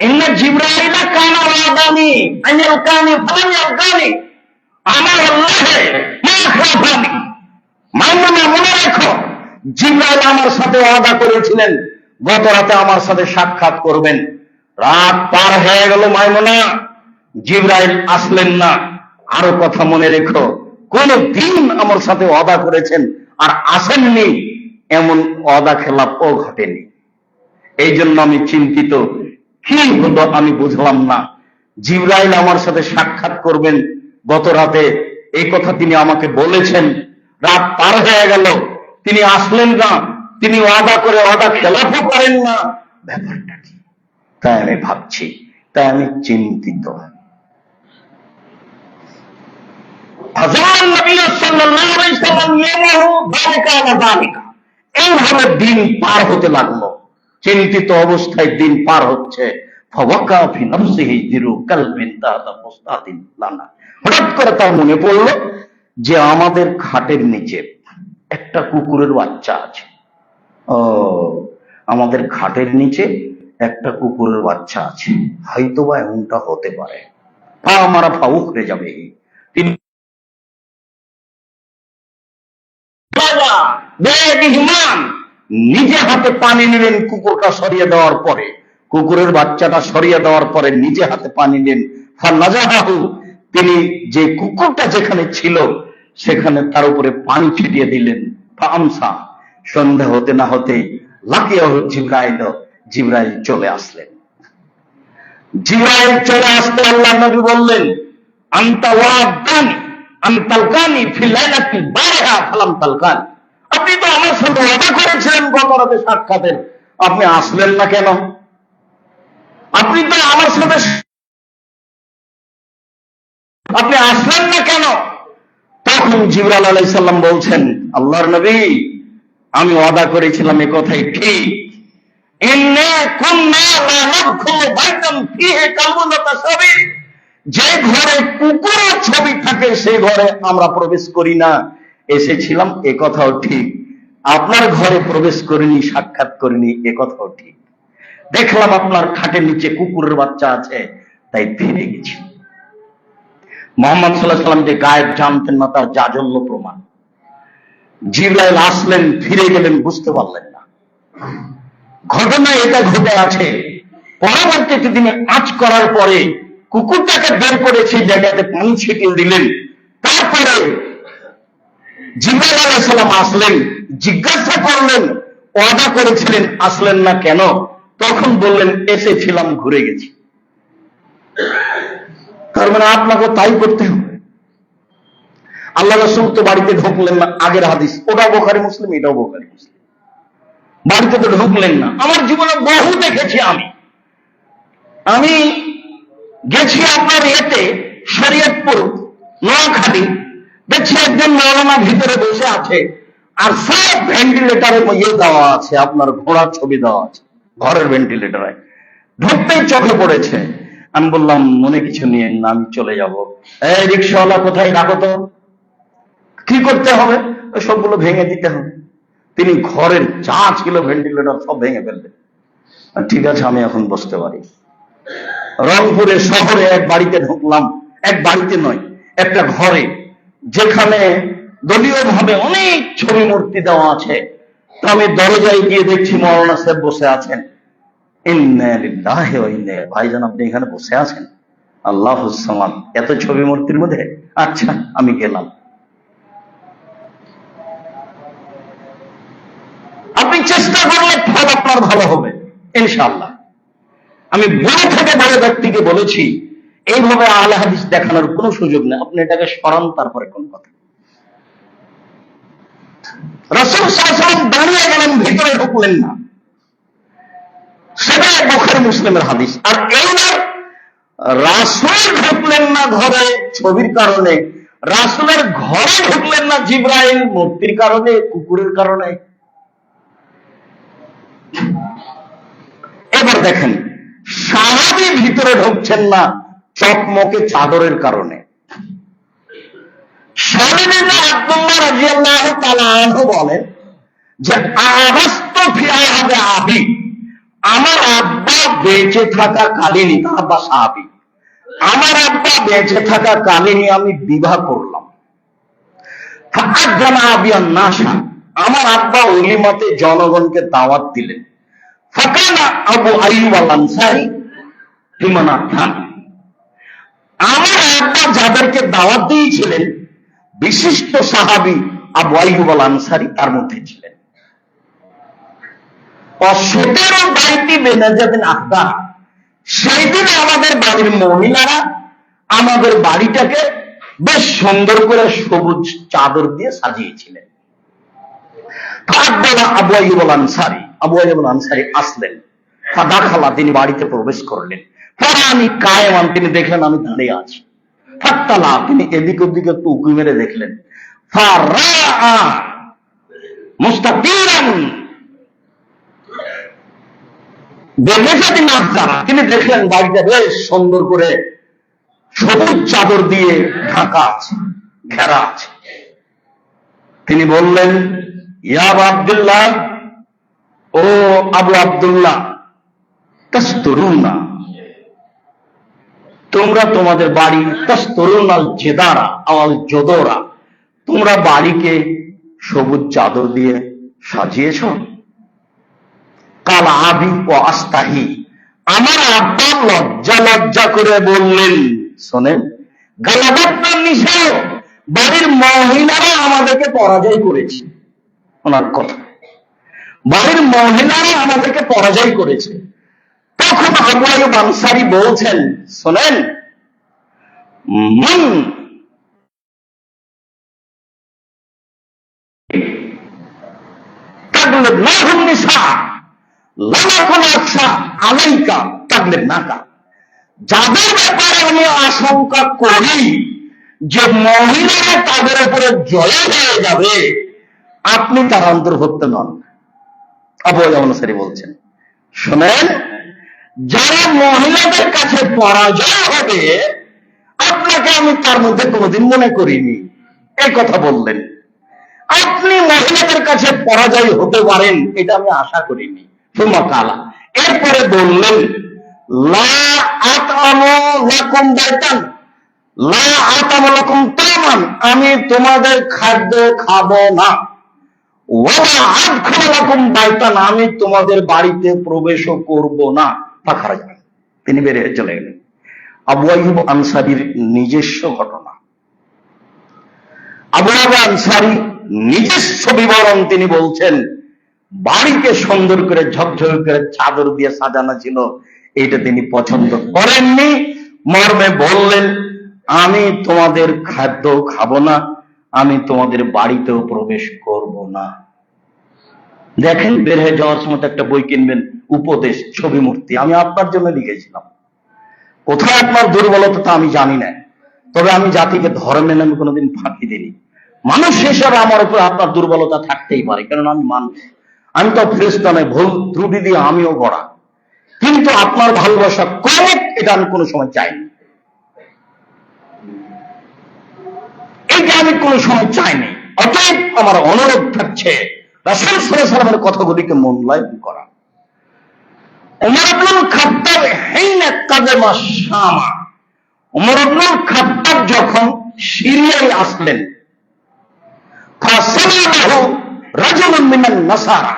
ইন্না জিবরাইলা কানা ওয়াদানি আইয়ালকানি ফালাম ইয়ালকানি, আমার আল্লাহ মা খাফানি। মাইমুনা মনে রাখো, জিবরাইল আমার সাথে ওয়াদা করেছিলেন গত রাতে আমার সাথে সাক্ষাৎ করবেন। রাত পার হয়ে গেল মাইমুনা, জিবরাইল আসলেন না। আরো কথা মনে রেখো, কোন দিন আমার সাথে ওয়াদা করেছেন আর আসেননি, এমন ওয়াদা খেলাপও ঘটেনি। এই জন্য আমি চিন্তিত, কি হলো আমি বুঝলাম না। জিবরাইল আমার সাথে সাক্ষাৎ করবেন গত রাতে, এই কথা তিনি আমাকে বলেছেন। রাত পার হয়ে গেল, তিনি আসলেন না। তিনি ওয়াদা করে ওয়াদা খেলাফও করেন না। ব্যাপারটা কি? তাই আমি ভাবছি, তাই আমি চিন্তিত। এইভাবে দিন পার হতে লাগলো, চিন্তিত অবস্থায় দিন পার হচ্ছে। হঠাৎ করে তার মনে পড়লো যে আমাদের খাটের নিচে একটা কুকুরের বাচ্চা আছে। ও, আমাদের খাটের নিচে একটা কুকুরের বাচ্চা আছে, হয়তোবা এমনটা হতে পারে। পা মারা পা উখড়ে যাবে। তিনি নিজে হাতে পানি নিলেন কুকুরটা সরিয়ে দেওয়ার পরে, কুকুরের বাচ্চাটা সরিয়ে দেওয়ার পরে নিজে হাতে পানি নিলেন। তিনি যে কুকুরটা যেখানে ছিল সেখানে তার উপরে পানি ছিটিয়ে দিলেন। ফামসা, সন্ধ্যা হতে না হতে লাকিয়াহু জিবরাইল, জিবরাইল চলে আসলেন। জিবরাইল চলে আসতে আল্লাহ নবী বললেন, আনতা ওয়াদানি আনতালকানি ফিল লাইলাতিল বারিহা ফালাম তালকানি। আপনি তো আমার সাথে ওয়াদা করেছিলেন গত রাতে সাক্ষাতের, আপনি আসলেন না কেন? আপনি তো আমার সাথে আপনি আসলেন না কেন? তখন জিবরাইল আলাইহিস সালাম বলছেন, আল্লাহর নবী, আমি ওয়াদা করেছিলাম এ কথাই ঠিক। ইন্না কুননা লা নাদখুলু বাইতান ফীহি কালবুন তাসাবির, যে ঘরে কুকুরের ছবি থাকে সেই ঘরে আমরা প্রবেশ করি না। এসেছিলাম এ কথাও ঠিক, আপনার ঘরে প্রবেশ করিনি, সাক্ষাৎ করিনি, এ কথাও ঠিক। দেখলাম আপনার খাটের নিচে কুকুরের বাচ্চা আছে, তাই ফিরে গেছি। মুহাম্মদ সাল্লাল্লাহু আলাইহি ওয়াসাল্লাম যে গায়েব জানতেন না তার জাজল্য প্রমাণ। জিবরাইল আসলেন, ফিরে গেলেন, বুঝতে পারলেন না। ঘটনা এটা ঘটে আছে। পরবর্তীতে তিনি আঁচ করার পরে কুকুরটাকে বের করে সেই জায়গাতে পানি ছিটিয়ে দিলেন। তারপরে জিবরাইল আলাইহিস সালাম আসলেন, জিজ্ঞাসা করলেন, ওয়াদা করেছিলেন আসলেন না কেন? তখন বললেন, এসেছিলাম, ঘুরে গেছি। তার মানে আপনাকে তাই করতে হবে। আল্লাহ রাসূল তো বাড়িতে ঢুকলেন না, আগের হাদিস, ওটাও বুখারী মুসলিম, এটাও বুখারী মুসলিম। বাড়িতে তো ঢুকলেন না। আমার জীবনে বহু দেখেছি। আমি গেছি আপনার এতে শরীয়তপুর নোয়াখালী, দেখছি একজন মৌলানা ভিতরে বসে আছে, আর সব ভেন্টিলেটারে ইয়ে দেওয়া আছে, আপনার ঘোড়ার ছবি দেওয়া আছে ঘরের ভেন্টিলেটারে। ঢুকতেই চোখে পড়েছে। আমি বললাম, মনে কিছু নিয়ে না, আমি চলে যাব। এই রিক্সাওয়ালা, কোথায় রাখো তো। কি করতে হবে? সবগুলো ভেঙে দিতে হবে। তিনি ঘরের যা ছিল ভেন্টিলেটর সব ভেঙে ফেললেন। ঠিক আছে, আমি এখন বসতে পারি। রংপুরে শহরে এক বাড়িতে ঢুকলাম, এক বাড়িতে নয়, একটা ঘরে, যেখানে দলীয় ভাবে অনেক ছবি মূর্তি দেওয়া আছে। তো আমি দরজায় গিয়ে দেখছি মাওলানা সাহেব বসে আছেন। ইন্না লিল্লাহি ওয়া ইন্না ইলাইহি। ভাইজান, আপনি এখানে বসে আছেন? আল্লাহুস সামাদ, এত ছবি মূর্তির মধ্যে? আচ্ছা, আমি গেলাম। আপনি চেষ্টা করলে ফল আপনার ভালো হবে ইনশাআল্লাহ। আমি বড় থেকে বড় ব্যক্তিকে বলেছি, এইভাবে আহলে হাদিস দেখানোর কোনো সুযোগ নেই। আপনি এটাকে সরান, তারপরে কোন কথা। রাসূল সাল্লাল্লাহু আলাইহি ওয়াসাল্লাম দাঁড়িয়ে গেলেন, ভিতরে ঢুকলেন না। সেটা বুখারী মুসলিমের হাদিস। আর এইবার রাসূল ঢুকলেন না ঘরে ছবির কারণে, রাসূলের ঘরে ঢুকলেন না জিবরাইল মূর্তির কারণে, কুকুরের কারণে। এবার দেখেন, সাহাবী ভিতরে ঢুকছেন না চকমকে চাদরের কারণে। সাহাবী আব্দুল্লাহ রাদিয়াল্লাহু তাআলা আনহু বলেন যে, আরাস্তু ফি আহাদি আবি, আমার আব্বা বেঁচে থাকা কালীনই, তার আব্বা সাহাবী, আমার আব্বা বেঁচে থাকা কালীনই আমি বিবাহ করলাম। ফাআযানা আবিয়ান নাসা, আমার আব্বা ওলিমাতে জনগণকে দাওয়াত দিলেন। ফাকানা আবু আইয়ুব আল আনসারী লিমান আতান, আমার আব্বা যাদেরকে দাওয়াত দিয়েছিলেন বিশিষ্ট সাহাবী আবু আইয়ুব আল আনসারী তার মধ্যে ছিলেন। অ 17 বাইতি বেনাজাবিন আহদা, সেই দিন আমাদের বাড়ির মহিলারা আমাদের বাড়িটাকে বেশ সুন্দর করে সবুজ চাদর দিয়ে সাজিয়েছিলেন। আবু আইয়ুব আল আনসারী আসলেন। ফাদাখালা, তিনি বাড়িতে প্রবেশ করলেন। ফারানি কায়েমান, তিনি দেখলেন আমি দাঁড়িয়ে আছি। ফাত্তালা, তিনি এদিক ওদিকে একটু উঁকি মেরে দেখলেন। ফারাআ মুস্তাতিরান, দেখেছেন নাজারা, তিনি দেখলেন বাড়িটা বেশ সুন্দর করে সবুজ চাদর দিয়ে ঢাকা আছে, ঘেরা আছে। তিনি বললেন, ইয়া আবু আব্দুল্লাহ, ও আবু আব্দুল্লাহ, তাস্তরুনা, তোমরা তোমাদের বাড়ি, তাস্তরুন আল জেদারা আল জোদরা, তোমরা বাড়িকে সবুজ চাদর দিয়ে সাজিয়েছ? কালা আবি ও আস্তাহি, আমার আব্বা লজ্জা করে বললেন, শোনেন, গালাবাত্তার নিশাও, বাড়ির মহিলারা আমাদেরকে পরাজয় করেছে। ওনার কথা, বাড়ির মহিলারা আমাদেরকে পরাজয় করেছে। তখন আবু আইয়ুব আনসারী বলছেন, শোনেন, মান তাগলিব নাহুন নিসা লানাকুন আকসা আলাইকা তাগলিব নাকা, যাদের ব্যাপারে আমি আশঙ্কা করি যে মহিলারা তাদের উপরে জয় হয়ে যাবে, আপনি তার অন্তর্ভুক্ত নন। আবু আইয়ুব আনসারী বলছেন, শোনেন, যারা মহিলাদের কাছে পরাজয় হবে আপনাকে আমি তার মধ্যে কোনোদিন মনে করিনি। এই কথা বললেন, আপনি মহিলাদের কাছে পরাজয় হতে পারেন এটা আমি আশা করিনি। সুম্মা কালা, এরপরে বললেন, লা আতামু লাকুম বাইতান লা আতামু লাকুম তামান, আমি তোমাদের খাদ্য খাবো না। ওয়ালা আদখুলু লাকুম বাইতান, আমি তোমাদের বাড়িতে প্রবেশও করব না। ফাখারাজা, তিনি বেরিয়ে চলে গেলেন। আবু আইয়ুব আনসারীর নিজস্ব ঘটনা। আবু আইয়ুব আনসারী নিজস্ব বিবরণ তিনি বলছেন, বাড়িকে সুন্দর করে ঝকঝক করে চাদর দিয়ে সাজানো ছিল, এটা তিনি পছন্দ করেননি। মর্মে বললেন, আমি তোমাদের খাদ্য খাবো না, আমি তোমাদের বাড়িতেও প্রবেশ করব না। দেখেন, বের হয়ে যাওয়ার সময় একটা বই কিনবেন, উপদেশ, ছবি মূর্তি, আমি আপনার জন্য লিখেছিলাম। কোথায় আপনার দুর্বলতা তা আমি জানি না, তবে আমি জাতিকে ধর্মে আমি কোনোদিন ফাঁকি দিইনি। মানুষ হিসেবে আমার উপর আপনার দুর্বলতা থাকতেই পারে, কারণ আমি মানুষ, আমি তো ফেরেশতা নই, ভুল ত্রুটি দিয়ে আমিও গড়া। কিন্তু আপনার ভালোবাসা কমুক এটা আমি কোনো সময় চাইনি, এটা আমি কোনো সময় চাইনি। অতএব আমার অনুরোধ থাকছে রাসূল সাল্লাল্লাহু আলাইহি ওয়াসাল্লামের কথাগুলিকে মূল্যায়ন করা। ওমর ইবনুল খাত্তাব হিনা কাদামা শামা, ওমর ইবনুল খাত্তাব যখন সিরিয়ায় আসলেন, ফাসালাহু রাজুলুন মিনান নাসারা,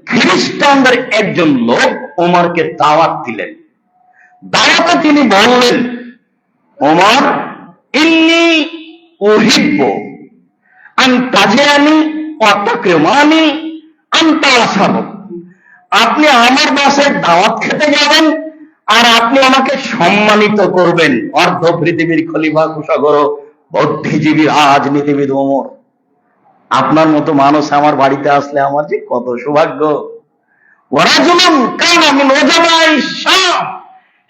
খ্রিস্টানদের একজন লোক ওমরকে দাওয়াত দিলেন। দাওয়াতে তিনি বললেন, ওমর, ইন্নী উহিব্বু আন তাজিয়ানি ওয়া তাকরিমানি আনতা ওয়াসাবু, আপনি আমার বাসায় দাওয়াত খেতে যাবেন আর আপনি আমাকে সম্মানিত করবেন। অর্ধ পৃথিবীর খলিফা, কুশাগর, বুদ্ধিজীবী, রাজনীতিবিদ ওমর, আপনার মতো মানুষ আমার বাড়িতে আসলে আমার যে কত সৌভাগ্য। ওয়ারাজুলুন কানা মিন উজামাই শাম,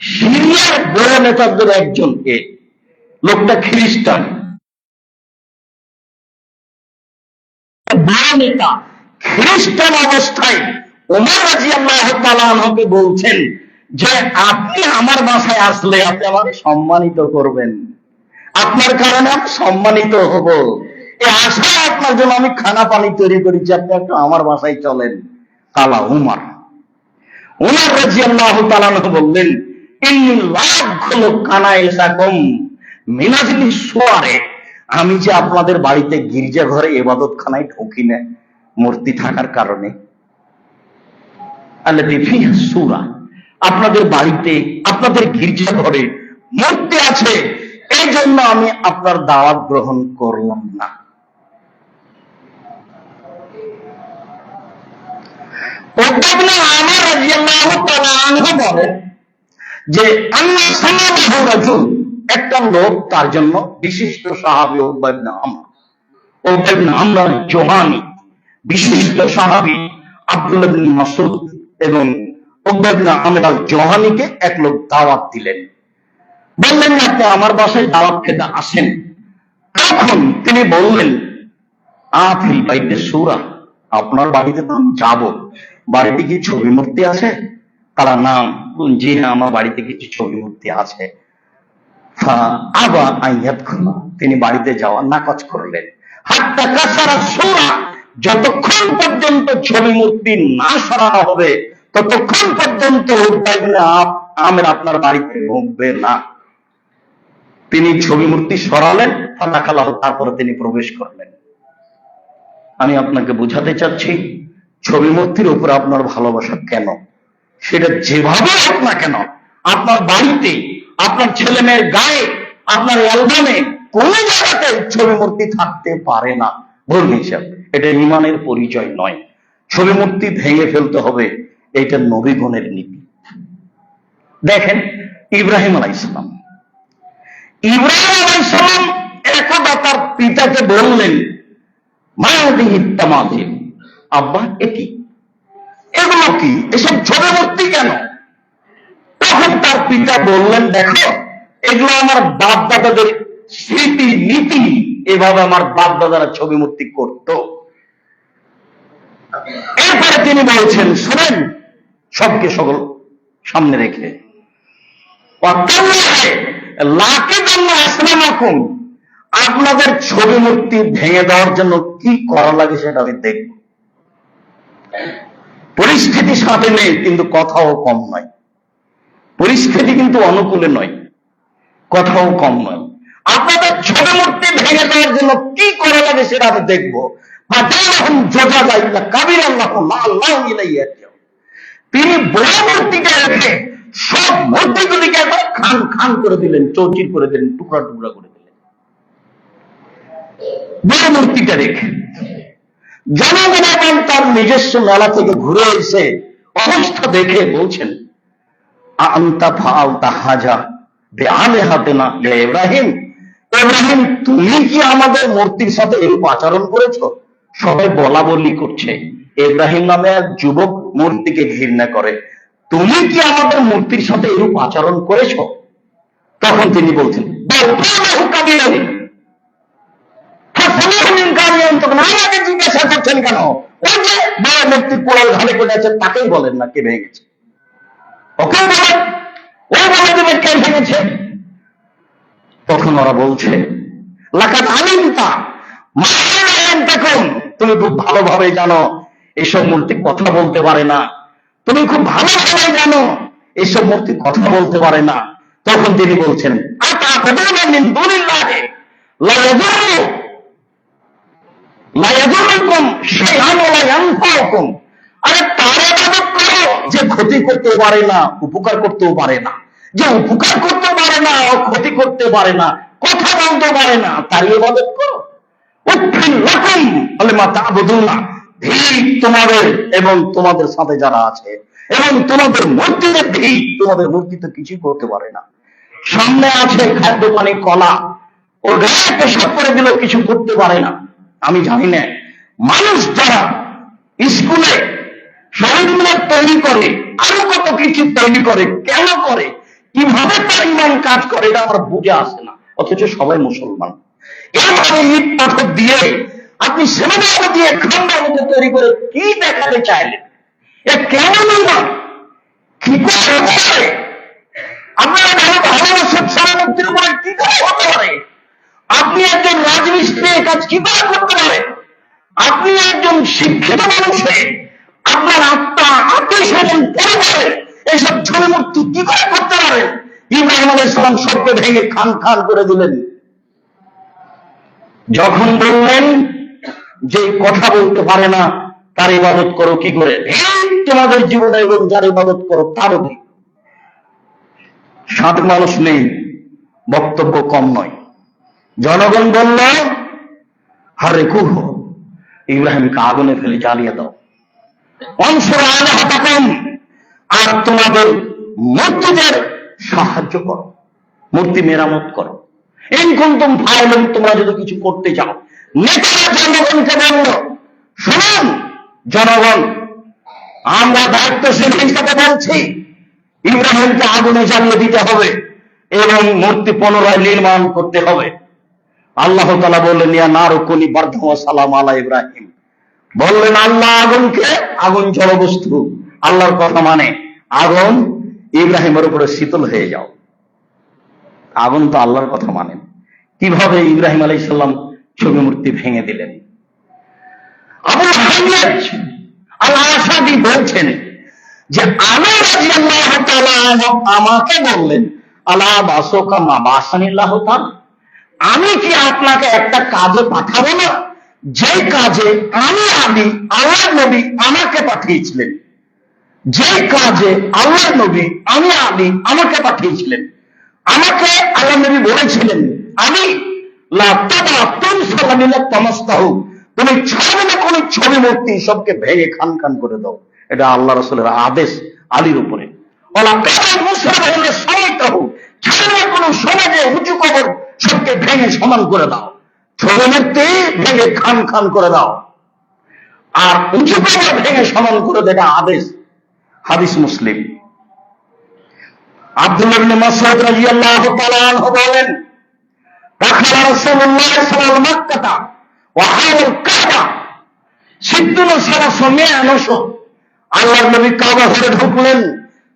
সিরিয়ার বড় নেতাদের একজন, লোকটা খ্রিস্টান, বড় নেতা, খ্রিস্টান অবস্থায় ওমর রাদিয়াল্লাহু তাআলা আনহুকে বলছেন যে আপনি আমার বাসায় আসলে আপনি আমাকে সম্মানিত করবেন, আপনার কারণে আমি সম্মানিত হব, এই আশায় আপনার জন্য আমি খানা পানি তৈরি করেছি, আপনি একটু আমার বাসায় চলেন। কালা উমর, ওমর রাদিয়াল্লাহু তাআলা আনহু বললেন, ইন্নী লা আদখুলু কানাইসাকুম মিন আজলি সুওয়ারে, আমি যে আপনাদের বাড়িতে গির্জা ঘরে ইবাদতখানায় ঢুকি না মূর্তি থাকার কারণে। আল্লাযী ফিহা সূরা, আপনাদের বাড়িতে, আপনাদের গির্জা ঘরে মূর্তি আছে, এই জন্য আমি আপনার দাওয়াত গ্রহণ করলাম না। উকবা ইবনে আমর রাদিয়াল্লাহু তাআলা আনহু বলেন যে একটা লোক তার জন্য বিশিষ্ট সাহাবী উকবা ইবনে আমর জোহানি, বিশিষ্ট সাহাবী আব্দুল্লাহ বিন মাসউদ এবং উকবা ইবনে আমর আল জোহানিকে এক লোক দাওয়াত দিলেন। বললেন আপনি আমার বাসায় দাওয়াত খেতে আসেন। তখন তিনি বললেন আফিল বাইতে সূরা, আপনার বাড়িতে তো আমি যাবো, বাড়িতে কি ছবি মূর্তি আছে? তারা নাম জি হ্যাঁ, আমার বাড়িতে কিছু ছবি মূর্তি আছে। তিনি বাড়িতে যাওয়া নাকচ করলেন। হাত্তা কাসারা সূরা, যতক্ষণ পর্যন্ত ছবি মূর্তি না সরানো হবে ততক্ষণ পর্যন্ত আমের আপনার বাড়িতে ঢুকবে না। তিনি ছবি মূর্তি সরালেন, তারপরে তিনি প্রবেশ করলেন। আমি আপনাকে বুঝাতে চাচ্ছি ছবি মূর্তির উপর আপনার ভালোবাসা কেন, সেটা যেভাবে হোক না কেন, আপনার বাড়িতে, আপনার ছেলে মেয়ের গায়ে, আপনার অ্যালবামে কোন জায়গাতে ছবি মূর্তি থাকতে পারে না। ভুল হিসাব, এটা ঈমানের পরিচয় নয়। ছবি মূর্তি ভেঙে ফেলতে হবে, এটা নবীগণের নীতি। দেখেন ইব্রাহিম আলাইহিস সালাম, একদা তার পিতাকে বললেন আব্বা এটি, এগুলো কি, এসব ছবি মূর্তি কেন? তখন তার পিতা বললেন দেখো, এগুলো আমার বাপ দাদাদের স্মৃতি নীতি, এভাবে আমার বাপ দাদারা ছবি মূর্তি করত। এরপরে তিনি বলছেন শোনেন, সবকে সকল সামনে রেখে আপনাদের ছবি মূর্তি ভেঙে দেওয়ার জন্য কি করা লাগে সেটা আমি দেখব। পরিস্থিতি সাথে নেই, কিন্তু কথাও কম নয়। পরিস্থিতি কিন্তু অনুকূলে নয়, কথাও কম নয়। আপনাদের ছবি মূর্তি ভেঙে দেওয়ার জন্য কি করা লাগে সেটা আমি দেখবো। তিনি বড় মূর্তিটা রেখে সব মূর্তিগুলিকে খান খান করে দিলেন, চৌচির করে দিলেন, টুকরা টুকরা করে দিলেন। বড় মূর্তিটা রেখে জনগণ তার নিজস্ব মেলা থেকে ঘুরে এসে অবস্থা দেখে বলছেন আনতা ফাআলতা হাজা বিআলিহাতিনা ইয়া ইব্রাহিম, ইব্রাহিম তুমি কি আমাদের মূর্তির সাথে এরূপ আচরণ করেছো? সবাই বলা বলি করছে, ইব্রাহিম নামে এক যুবক মূর্তিকে ঘৃণা করে, তুমি কি আমাদের মূর্তির সাথে এরূপ আচরণ করেছো? তখন তিনি বলছেন আমাকে জিজ্ঞাসা করছেন কেন? ওই যে বড় মূর্তি পোড়াল ঘালে পড়ে আছে তাকেই বলেন না কে ভেঙেছে, ওকে বলেন, ও বলে দেবে কে ভেঙেছে। তখন ওরা বলছে লাকাদ আলিমতা মা লাম তাকুন, তুমি খুব ভালোভাবে জানো এইসব মূর্তি কথা বলতে পারে না, তুমি খুব ভালোভাবে জানো এইসব মূর্তি কথা বলতে পারে না। তখন তিনি বলছেন আতা'বুদুনা মিন দুনিল্লাহি লা ইয়াদুরু লা ইয়াদুরুকুম শাইআন ওয়া লা ইয়ানফাউকুম, আরে তার ইবাদত করো যে ক্ষতি করতে পারে না, উপকার করতেও পারে না, যে উপকার করতে পারে না, ক্ষতি করতে পারে না, কথা বলতে পারে না, তার ইবাদত করো। উফিল লাকুম আলিমা তা'বুদুনা, ঠিক তোমাদের এবং তোমাদের সাথে যারা আছে এবং তোমাদের মূর্তিদের ঠিক, তোমাদের মূর্তি তো কিছুই করতে পারে না। সামনে আছে খাদ্য পানি কলা, ওর গায়ে পেশাব করে দিলেও কিছু করতে পারে না। আমি জানি না মানুষ যারা স্কুলে শরীর তৈরি করে, আরো কত কিছু তৈরি করে, কেন করে, কিভাবে তার ইমান কাজ করে, এটা আমার বুঝে আসে না, অথচ সবাই মুসলমান। এরপরে ইট পাথর দিয়ে আপনি সেনাবাহিনী দিয়ে খান্ডার মতো তৈরি করে কি দেখাতে চাইলেন? এ কেমন ইমান? কি করে আপনারা ভালোবাসার সারামুক্তির উপরে কি করে হতে পারে? আপনি একজন রাজমিস্ত্রি কাজ কি করে করতে পারে? আপনি একজন শিক্ষিত মানুষে আপনার আত্মা, আত্মীয়-স্বজন, পরিবারের এইসব ছবি মূর্তি কি করে করতে পারেন? ইব্রাহিম আলাইহিস সালাম সবকে ভেঙে খান খান করে দিলেন। যখন বললেন যে কথা বলতে পারে না তার ইবাদত করো কি করে, তোমাদের জীবনে এবং যার ইবাদত করো তারও নেই, সাত মানুষ নেই, বক্তব্য কম নয়। জনগণ বলল হারে কুহ, ইব্রাহিমকে আগুনে ফেলে জ্বালিয়ে দাও, অংশ আলাদা কম, আর তোমাদের মূর্তিদের সাহায্য করো, মূর্তি মেরামত করো। এরকম ফাইলেন, তোমরা যদি কিছু করতে চাও, নেতারা জনগণকে বলল, শুনুন জনগণ, আমরা দায়িত্বশীল হিসাবে বলছি, ইব্রাহিমকে আগুনে জ্বালিয়ে দিতে হবে এবং মূর্তি পুনরায় নির্মাণ করতে হবে। আল্লাহ তাআলা বললেন, ইয়া নারুকুনি বারদান ওয়া সালাম আলা ইব্রাহিম। বললেন আল্লাহ আগুনকে, আগুন জড় বস্তু, আল্লাহর কথা মানে আগুন ইব্রাহিমের উপরে শীতল হয়ে যাও। আগুন তো আল্লাহর কথা মানেন। কিভাবে ইব্রাহিম আলাইহিস সালাম ছবি মূর্তি ভেঙে দিলেন? আবু হাইয়াজ আল-আসাদি বলছেন যে আলী রাদিয়াল্লাহু তাআলা আমাকে বললেন, আলা বাসুকা মা বাসানিল্লাহু তাআলা, আমি কি আপনাকে একটা কাজে পাঠাবো না, যে কাজে আমি আল্লাহর নবী আমাকে পাঠিয়েছিলেন, যে কাজে আল্লাহর নবী আমি আমাকে পাঠিয়েছিলেন। আমাকে আল্লাহর নবী বলেছিলেন, আমি তুমি ছাড়বে কোন ছবি মূর্তি সবকে ভেঙে খান খান করে দাও। এটা আল্লাহ রাসূলের আদেশ আলীর উপরে। কোন সমাজে উঁচু কবর সবকে ভেঙে সমান করে দাও, ছবি মূর্তি ভেঙে খান খান করে দাও, আর উঁচু কবর ভেঙে সমান করে দেওয়া আদেশ। হাদিস মুসলিম। আব্দুল্লাহ ইবনে মাসউদ রাদিয়াল্লাহু তাআলা আনহু বলেন, দাখালা রাসূলুল্লাহ সাল্লাল্লাহু আলাইহি মাক্কাতা ওয়া হাওয়াল কাবা সিদ্দুন সালাসমিয়ানশো। আল্লাহর নবী কাবা ঘরে ঢুকলেন,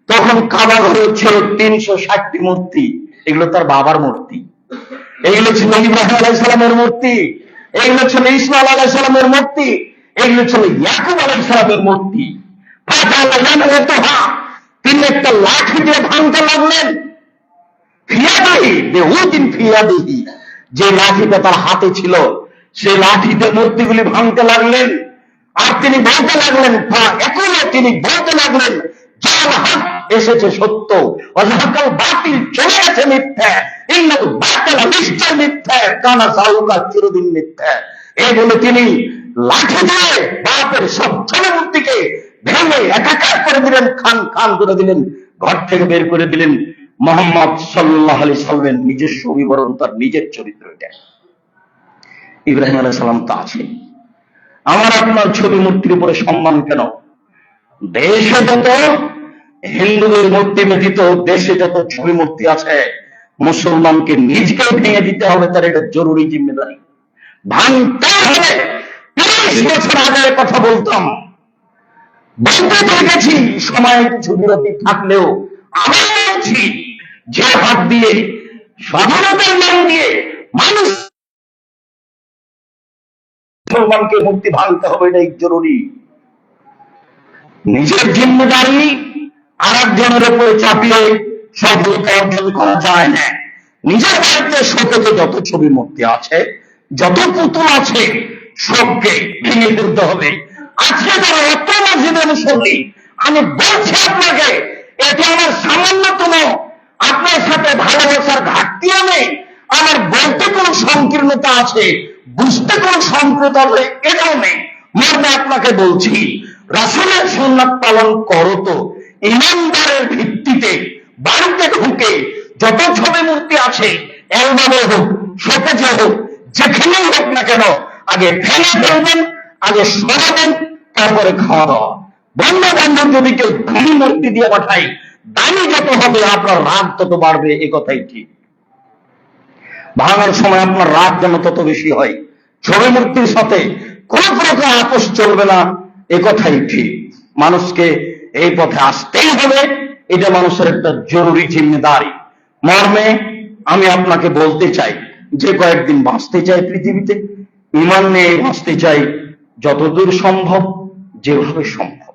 তখন কাবা ঘরে ছিল 360টি মূর্তি। এগুলো তার বাবার মূর্তি, এগুলো ছিল ইব্রাহিম আলাইহিস সালামের মূর্তি, এগুলো ছিল ইসমাঈল আলাইহিস সালামের মূর্তি, এগুলো ছিল ইয়াকুব আলাইহিস সালামের মূর্তি। তিনি একটা লাঠি দিয়ে ভাঙতে লাগলেন, যে লাঠিটা তার হাতে ছিল সেই লাঠিতে মূর্তিগুলি ভাঙতে লাগলেন। আর তিনি বলতে লাগলেন, তিনি বলতে লাগলেন, যার হাত এসেছে সত্য, অজাকাল বাতিল চলে গেছে মিথ্যা, ইন্নাল বাতিল নিশ্চয় মিথ্যা, কানা সাউকা চিরদিন মিথ্যা। এই বলে তিনি লাঠি দিয়ে বাপের সব ছবি মূর্তিকে ভেঙে একাকার করে দিলেন, খান খান করে দিলেন, ঘর থেকে বের করে দিলেন। মুহাম্মদ সাল্লাল্লাহু আলাইহি সাল্লামের নিজস্ব বিবরণ, তার নিজের চরিত্র এটা। ইব্রাহিম আলাইহিস সালাম তো আছে, আমার আপনার ছবি মূর্তির উপরে সম্মান কেন? দেশে যত হিন্দুদের মূর্তি ব্যতীত দেশে যত ছবি মূর্তি আছে, মুসলমানকে নিজকে ভেঙে দিতে হবে, তার এটা জরুরি জিম্মেদারি। ভাঙতে হবে। 30 বছর আগের কথা বলতাম, বলতে পেরেছি, সময় কিছু বিরতি থাকলেও আমি বলছি, যে হাত দিয়ে স্বাধীনতার নাম দিয়ে মানুষ মুসলমানকে মুক্তি ভাঙতে হবে, এটাই জরুরি। নিজের জিম্মেদারি আর একজনের উপরে চাপিয়ে সফলতা অর্জন করা যায় না। নিজের বাড়িতে শোকেতে যত ছবি মূর্তি আছে, যত পুতুল আছে, সবকে ভেঙে ফেলতে হবে। আজকে যারা এত মসজিদে মুসল্লি, আমি বলছি আপনাকে, এটা আমার সামান্যতম আপনার সাথে ভালোবাসার ঘাটতিও নেই, আমার বলতে কোন সংকীর্ণতা আছে, বুঝতে কোন সংকীর্ণতা আছে এটাও নেই। মানে আপনাকে বলছি, রাসূলের সুন্নাত পালন করো তো ইমানদারের ভিত্তিতে। বাড়িতে ঢুকে যত ছবি মূর্তি আছে, অ্যালবামে হোক, শোকেজে হোক, যেখানেই হোক না কেন, আগে ফেলে ফেলবেন, আগে সরাবেন, তারপরে খাওয়া দাওয়া। বন্ধু বান্ধব যদি কেউ দামি মূর্তি দিয়ে পাঠায়, দামি যত হবে আপনার রাগ তত বাড়বে, এ কথাই ঠিক। ভাঙার সময় আপনার রাগ যেন তত বেশি হয়। ছবি মূর্তির সাথে কোন প্রকার আপোষ চলবে না, এ কথাই ঠিক। মানুষকে এই পথে আসতেই হবে, এটা মানুষের একটা জরুরি জিম্মেদারি। মর্মে আমি আপনাকে বলতে চাই, যে কয়েকদিন বাঁচতে চাই পৃথিবীতে, ঈমান নিয়ে বাঁচতে চাই, যতদূর সম্ভব, যেভাবে সম্ভব,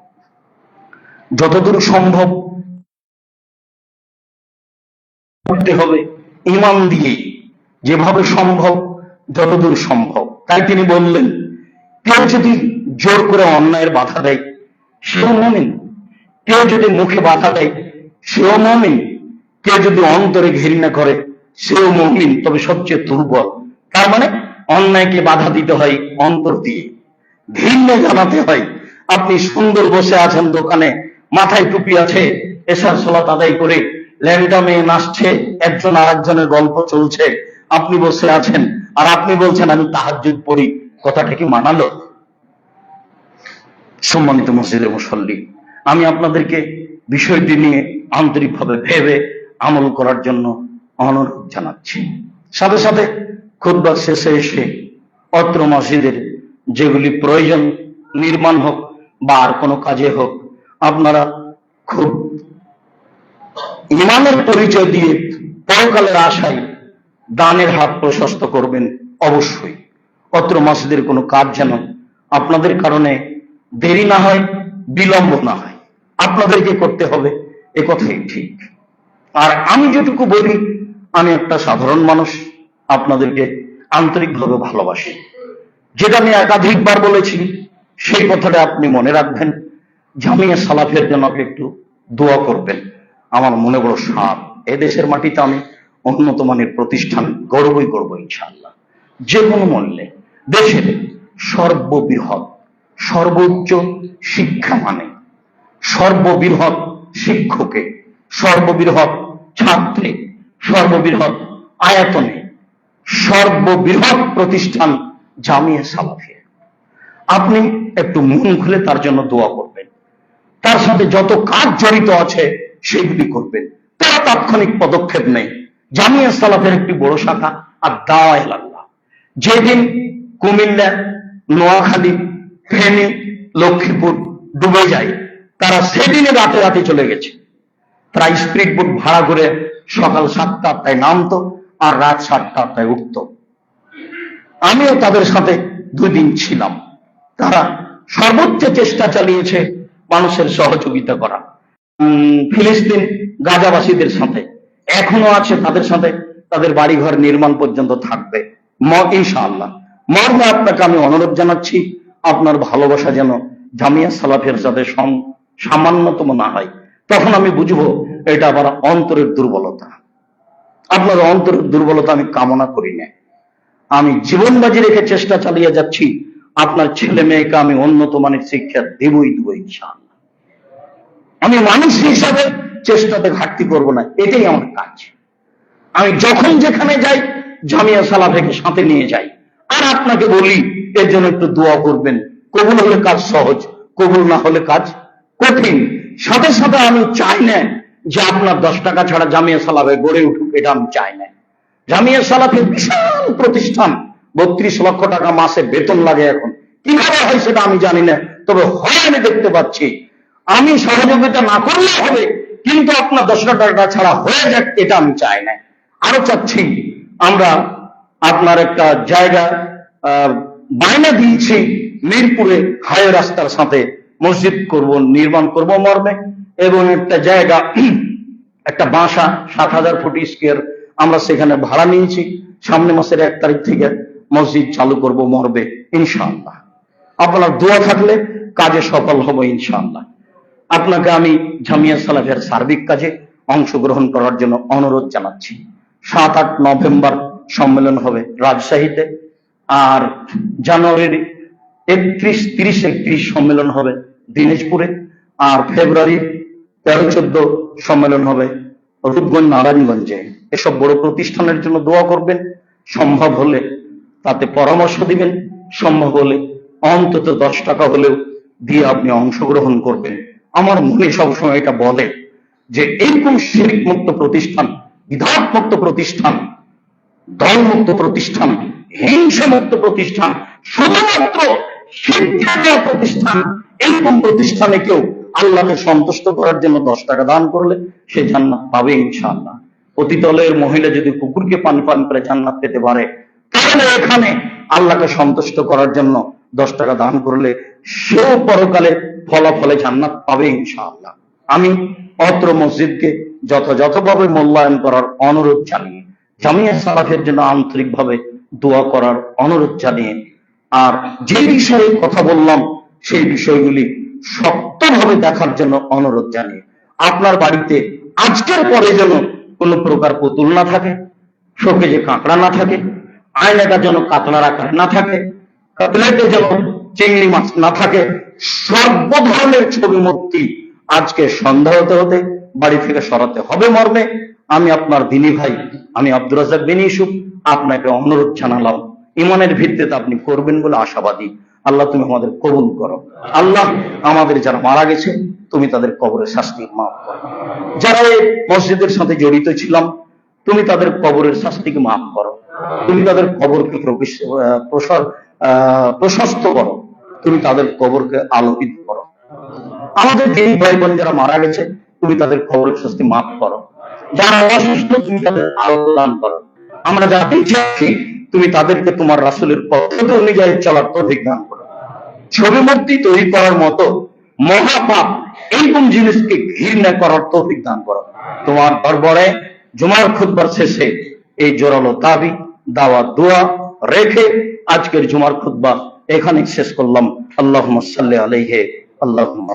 যতদূর সম্ভব করতে হবে ঈমান দিয়ে, যেভাবে সম্ভব, যতদূর সম্ভব। তাই তিনি বললেন, কেউ যদি জোর করে অন্যায়ের বাধা দেয়, সেও মুমিন। কেউ যদি মুখে বাধা দেয়, সেও মুমিন। কেউ যদি অন্তরে ঘৃণা করে, সেও মুমিন, তবে সবচেয়ে দুর্বল। তার মানে অন্যায়কে বাধা দিতে হয় অন্তর দিয়ে, ঘৃণা জানাতে হয়। আপনি সুন্দর বসে আছেন দোকানে, মাথায় টুপি আছে, এশার সালাত আদায় করে ল্যাংটা মেয়ে নাচছে, একজন আর একজনের গল্প চলছে, আপনি বসে আছেন আর আপনি বলছেন আমি তাহাজ্জুদ পড়ি, কথাটা কি মানালো? সম্মানিত মসজিদের মুসল্লি, আমি আপনাদেরকে বিষয়টি নিয়ে আন্তরিকভাবে ভেবে আমল করার জন্য অনুরোধ জানাচ্ছি। সাথে সাথে খুতবা শেষে এসে অত্র মসজিদের যেগুলি প্রয়োজন নির্মাণ হোক বা আর কোনো কাজে হোক, আপনারা খুব ইমানের পরিচয় দিয়ে পরকালের আশায় দানের হাত প্রশস্ত করবেন। অবশ্যই অত্র মসজিদের কোনো কাজ যেন আপনাদের কারণে দেরি না হয়, বিলম্ব না হয়, আপনাদেরকে করতে হবে, এ কথাই ঠিক। আর আমি যেটুকু বলি, আমি একটা সাধারণ মানুষ, আপনাদেরকে আন্তরিকভাবে ভালোবাসি। যেটা আমি একাধিকবার বলেছি, সেই কথাটা আপনি মনে রাখবেন। জামিয়া সালাফের জন্য আপনি একটু দোয়া করবেন। আমার মনে বড় সাপ, এদেশের মাটিতে আমি উন্নত মানের প্রতিষ্ঠান গর্বই করবো ইনশাআল্লাহ, যে কোনো মূল্যে। দেশের সর্ববৃহৎ সর্বোচ্চ শিক্ষা মানে সর্ববৃহৎ শিক্ষকে, সর্ববৃহৎ ছাত্রে, সর্ববৃহৎ আয়তনে সর্ববৃহৎ প্রতিষ্ঠান জামিয়া সালাফিয়া। আপনি একটু মন খুলে তার জন্য দোয়া করবেন, তার সাথে যত কাজ জড়িত আছে সেগুলি করবেন। তারা তাৎক্ষণিক পদক্ষেপ নেই। জামিয়া সালাফের একটি বড় শাখা আর দাওয়া ইলাল্লাহ, যেদিন কুমিল্লা, নোয়াখালী, ফেনী, লক্ষ্মীপুর ডুবে যায়, তারা সেদিনে রাতে রাতে চলে গেছে। তারা স্পিড বোট ভাড়া করে সকাল 7টা-8টায় নামতো আর রাত 7টা-8টায় উঠতো। আমিও তাদের সাথে 2 দিন ছিলাম। তারা সর্বোচ্চ চেষ্টা চালিয়েছে মানুষের সহযোগিতা করা। ফিলিস্তিন গাজাবাসীদের সাথে এখনো আছে, তাদের সাথে তাদের বাড়িঘর নির্মাণ পর্যন্ত থাকবে ইনশাআল্লাহ। মর্মে আপনাকে আমি অনুরোধ জানাচ্ছি, আপনার ভালোবাসা যেন জামিয়া সালাফের সাথে সামান্যতম না হয়। তখন আমি বুঝবো এটা আবার অন্তরের দুর্বলতা। আপনার অন্তরের দুর্বলতা আমি কামনা করি না। আমি জীবন বাজি রেখে চেষ্টা চালিয়ে যাচ্ছি, আপনার ছেলে মেয়েকে আমি উন্নত মানের শিক্ষা দেবই দেবো ইনশাআল্লাহ। আমি মানুষ হিসাবে চেষ্টাতে ঘাটতি করব না, এটাই আমার কাজ। আমি যখন যেখানে যাই জামিয়া সালাফেকে সাথে নিয়ে যাই। আর আপনাকে বলি, এর জন্য একটু দোয়া করবেন। কবুল হলে কাজ সহজ, কবুল না হলে কাজ কঠিন। সাথে সাথে আমি চাই না যে আপনার 10 টাকা ছাড়া জামিয়া সালাফে গড়ে উঠুক, এটা আমি চাই না। জামিয়া সালাফের বিশাল প্রতিষ্ঠান, 32 লক্ষ টাকা মাসে বেতন লাগে। এখন কিভাবে হয় সেটা আমি জানি না, তবে হয় আমি দেখতে পাচ্ছি। আমি সহযোগিতা না করলে হবে, কিন্তু আপনার 10 টাকা ছাড়া হয়ে যাক, এটা আমি চাই না। আরো চাচ্ছি, আমরা আপনার একটা জায়গা বায়না দিয়েছি মিরপুরে হাই রাস্তার সাথে মসজিদ করব, নির্মাণ করব মর্মে, এবং একটা জায়গা, একটা বাসা 7,000 ফুট স্কয়ার আমরা সেখানে ভাড়া নিয়েছি। সামনে মাসের 1 তারিখ থেকে মসজিদ চালু করব মর্মে ইনশাআল্লাহ। আপনার দোয়া থাকলে কাজে সফল হব ইনশাআল্লাহ। আপনাকে আমি জামিয়া সালাফের সার্বিক কাজে অংশগ্রহণ করার জন্য অনুরোধ জানাচ্ছি। 7-8 নভেম্বর সম্মেলন হবে রাজশাহীতে, আর জানুয়ারির 31-30 সম্মেলন হবে দিনাজপুরে, আর ফেব্রুয়ারি 13-14 সম্মেলন হবে রূপগঞ্জ, নারায়ণগঞ্জে। এসব বড় প্রতিষ্ঠানের জন্য দোয়া করবেন। সম্ভব হলে তাতে পরামর্শ দিবেন, সম্ভব হলে অন্তত 10 টাকা হলেও দিয়ে আপনি অংশগ্রহণ করবেন। আমার মনে সবসময় এটা বলে যে এইরকম শিরক মুক্ত প্রতিষ্ঠান, বিধাত মুক্ত প্রতিষ্ঠান, দলমুক্ত প্রতিষ্ঠান, হিংসা মুক্ত প্রতিষ্ঠান, শুধুমাত্র শিক্ষা প্রতিষ্ঠান, এরকম প্রতিষ্ঠানে কেউ আল্লাহকে সন্তুষ্ট করার জন্য 10 টাকা দান করলে সে জান্নাত পাবে ইনশাআল্লাহ। অতীতলের মহিলা যদি কুকুরকে পান করে জান্নাত পেতে পারে, তাহলে এখানে আল্লাহকে সন্তুষ্ট করার জন্য 10 টাকা দান করলে সেও পরকালে ফলাফলে জান্নাত পাবে ইনশাআল্লাহ। আমি অত্র মসজিদকে যথাযথভাবে মূল্যায়ন করার অনুরোধ জানিয়ে, জামিয়া সালাফের জন্য আন্তরিকভাবে দোয়া করার অনুরোধ জানিয়ে, আর যে বিষয়ে কথা বললাম সেই বিষয়গুলি শক্তভাবে দেখার জন্য অনুরোধ জানিয়ে, আপনার বাড়িতে আজকের পরে যেন কোন প্রকার পুতুল না থাকে, শোকেজে কাঁকড়া না থাকে, আয়নাটা যেন কাতলার আকারে না থাকে, কাতলাতে যেন চিংড়ি মাছ না থাকে, সর্ব ধরনের ছবি মূর্তি আজকে সন্ধ্যা হতে হতে বাড়ি থেকে সরাতে হবে মর্মে আমি আপনার দিনী ভাই, আমি আব্দুর রাজ্জাক বিন ইউসুফ আপনাকে অনুরোধ জানালাম। ইমানের ভিত্তিতে আপনি করবেন বলে আশাবাদী। আল্লাহ তুমি আমাদের কবুল করো। আল্লাহ আমাদের যারা মারা গেছে তুমি তাদের কবরের শাস্তি মাফ করো। যারা এই মসজিদের সাথে জড়িত ছিলাম তুমি তাদের কবরের শাস্তিকে মাফ করো। তুমি তাদের কবরকে প্রশস্ত করো। তুমি তাদের কবরকে আলোকিত করো। আমাদের দিনী ভাই বোন যারা মারা গেছে তুমি তাদের কবরের শাস্তি মাফ করো। যারা অসুস্থ তুমি তাদের আরোগ্য দান করো। আমরা যারা বেঁচে আছি তুমি তাদেরকে তোমার রাসূলের পদ্ধতি অনুযায়ী চলার তৌফিক দান করো। ছবি মূর্তি তৈরি করার মতো মহাপাপ এইরকম জিনিসকে ঘৃণা করার তৌফিক দান করো। তোমার দরবারে জুমার খুতবার শেষে এই জোরালো দাবি দাওয়াত দোয়া রেখে আজকের জুমার খুতবা এখানে শেষ করলাম। আল্লাহুম্মা সাল্লি আলাইহি আল্লাহুম্মা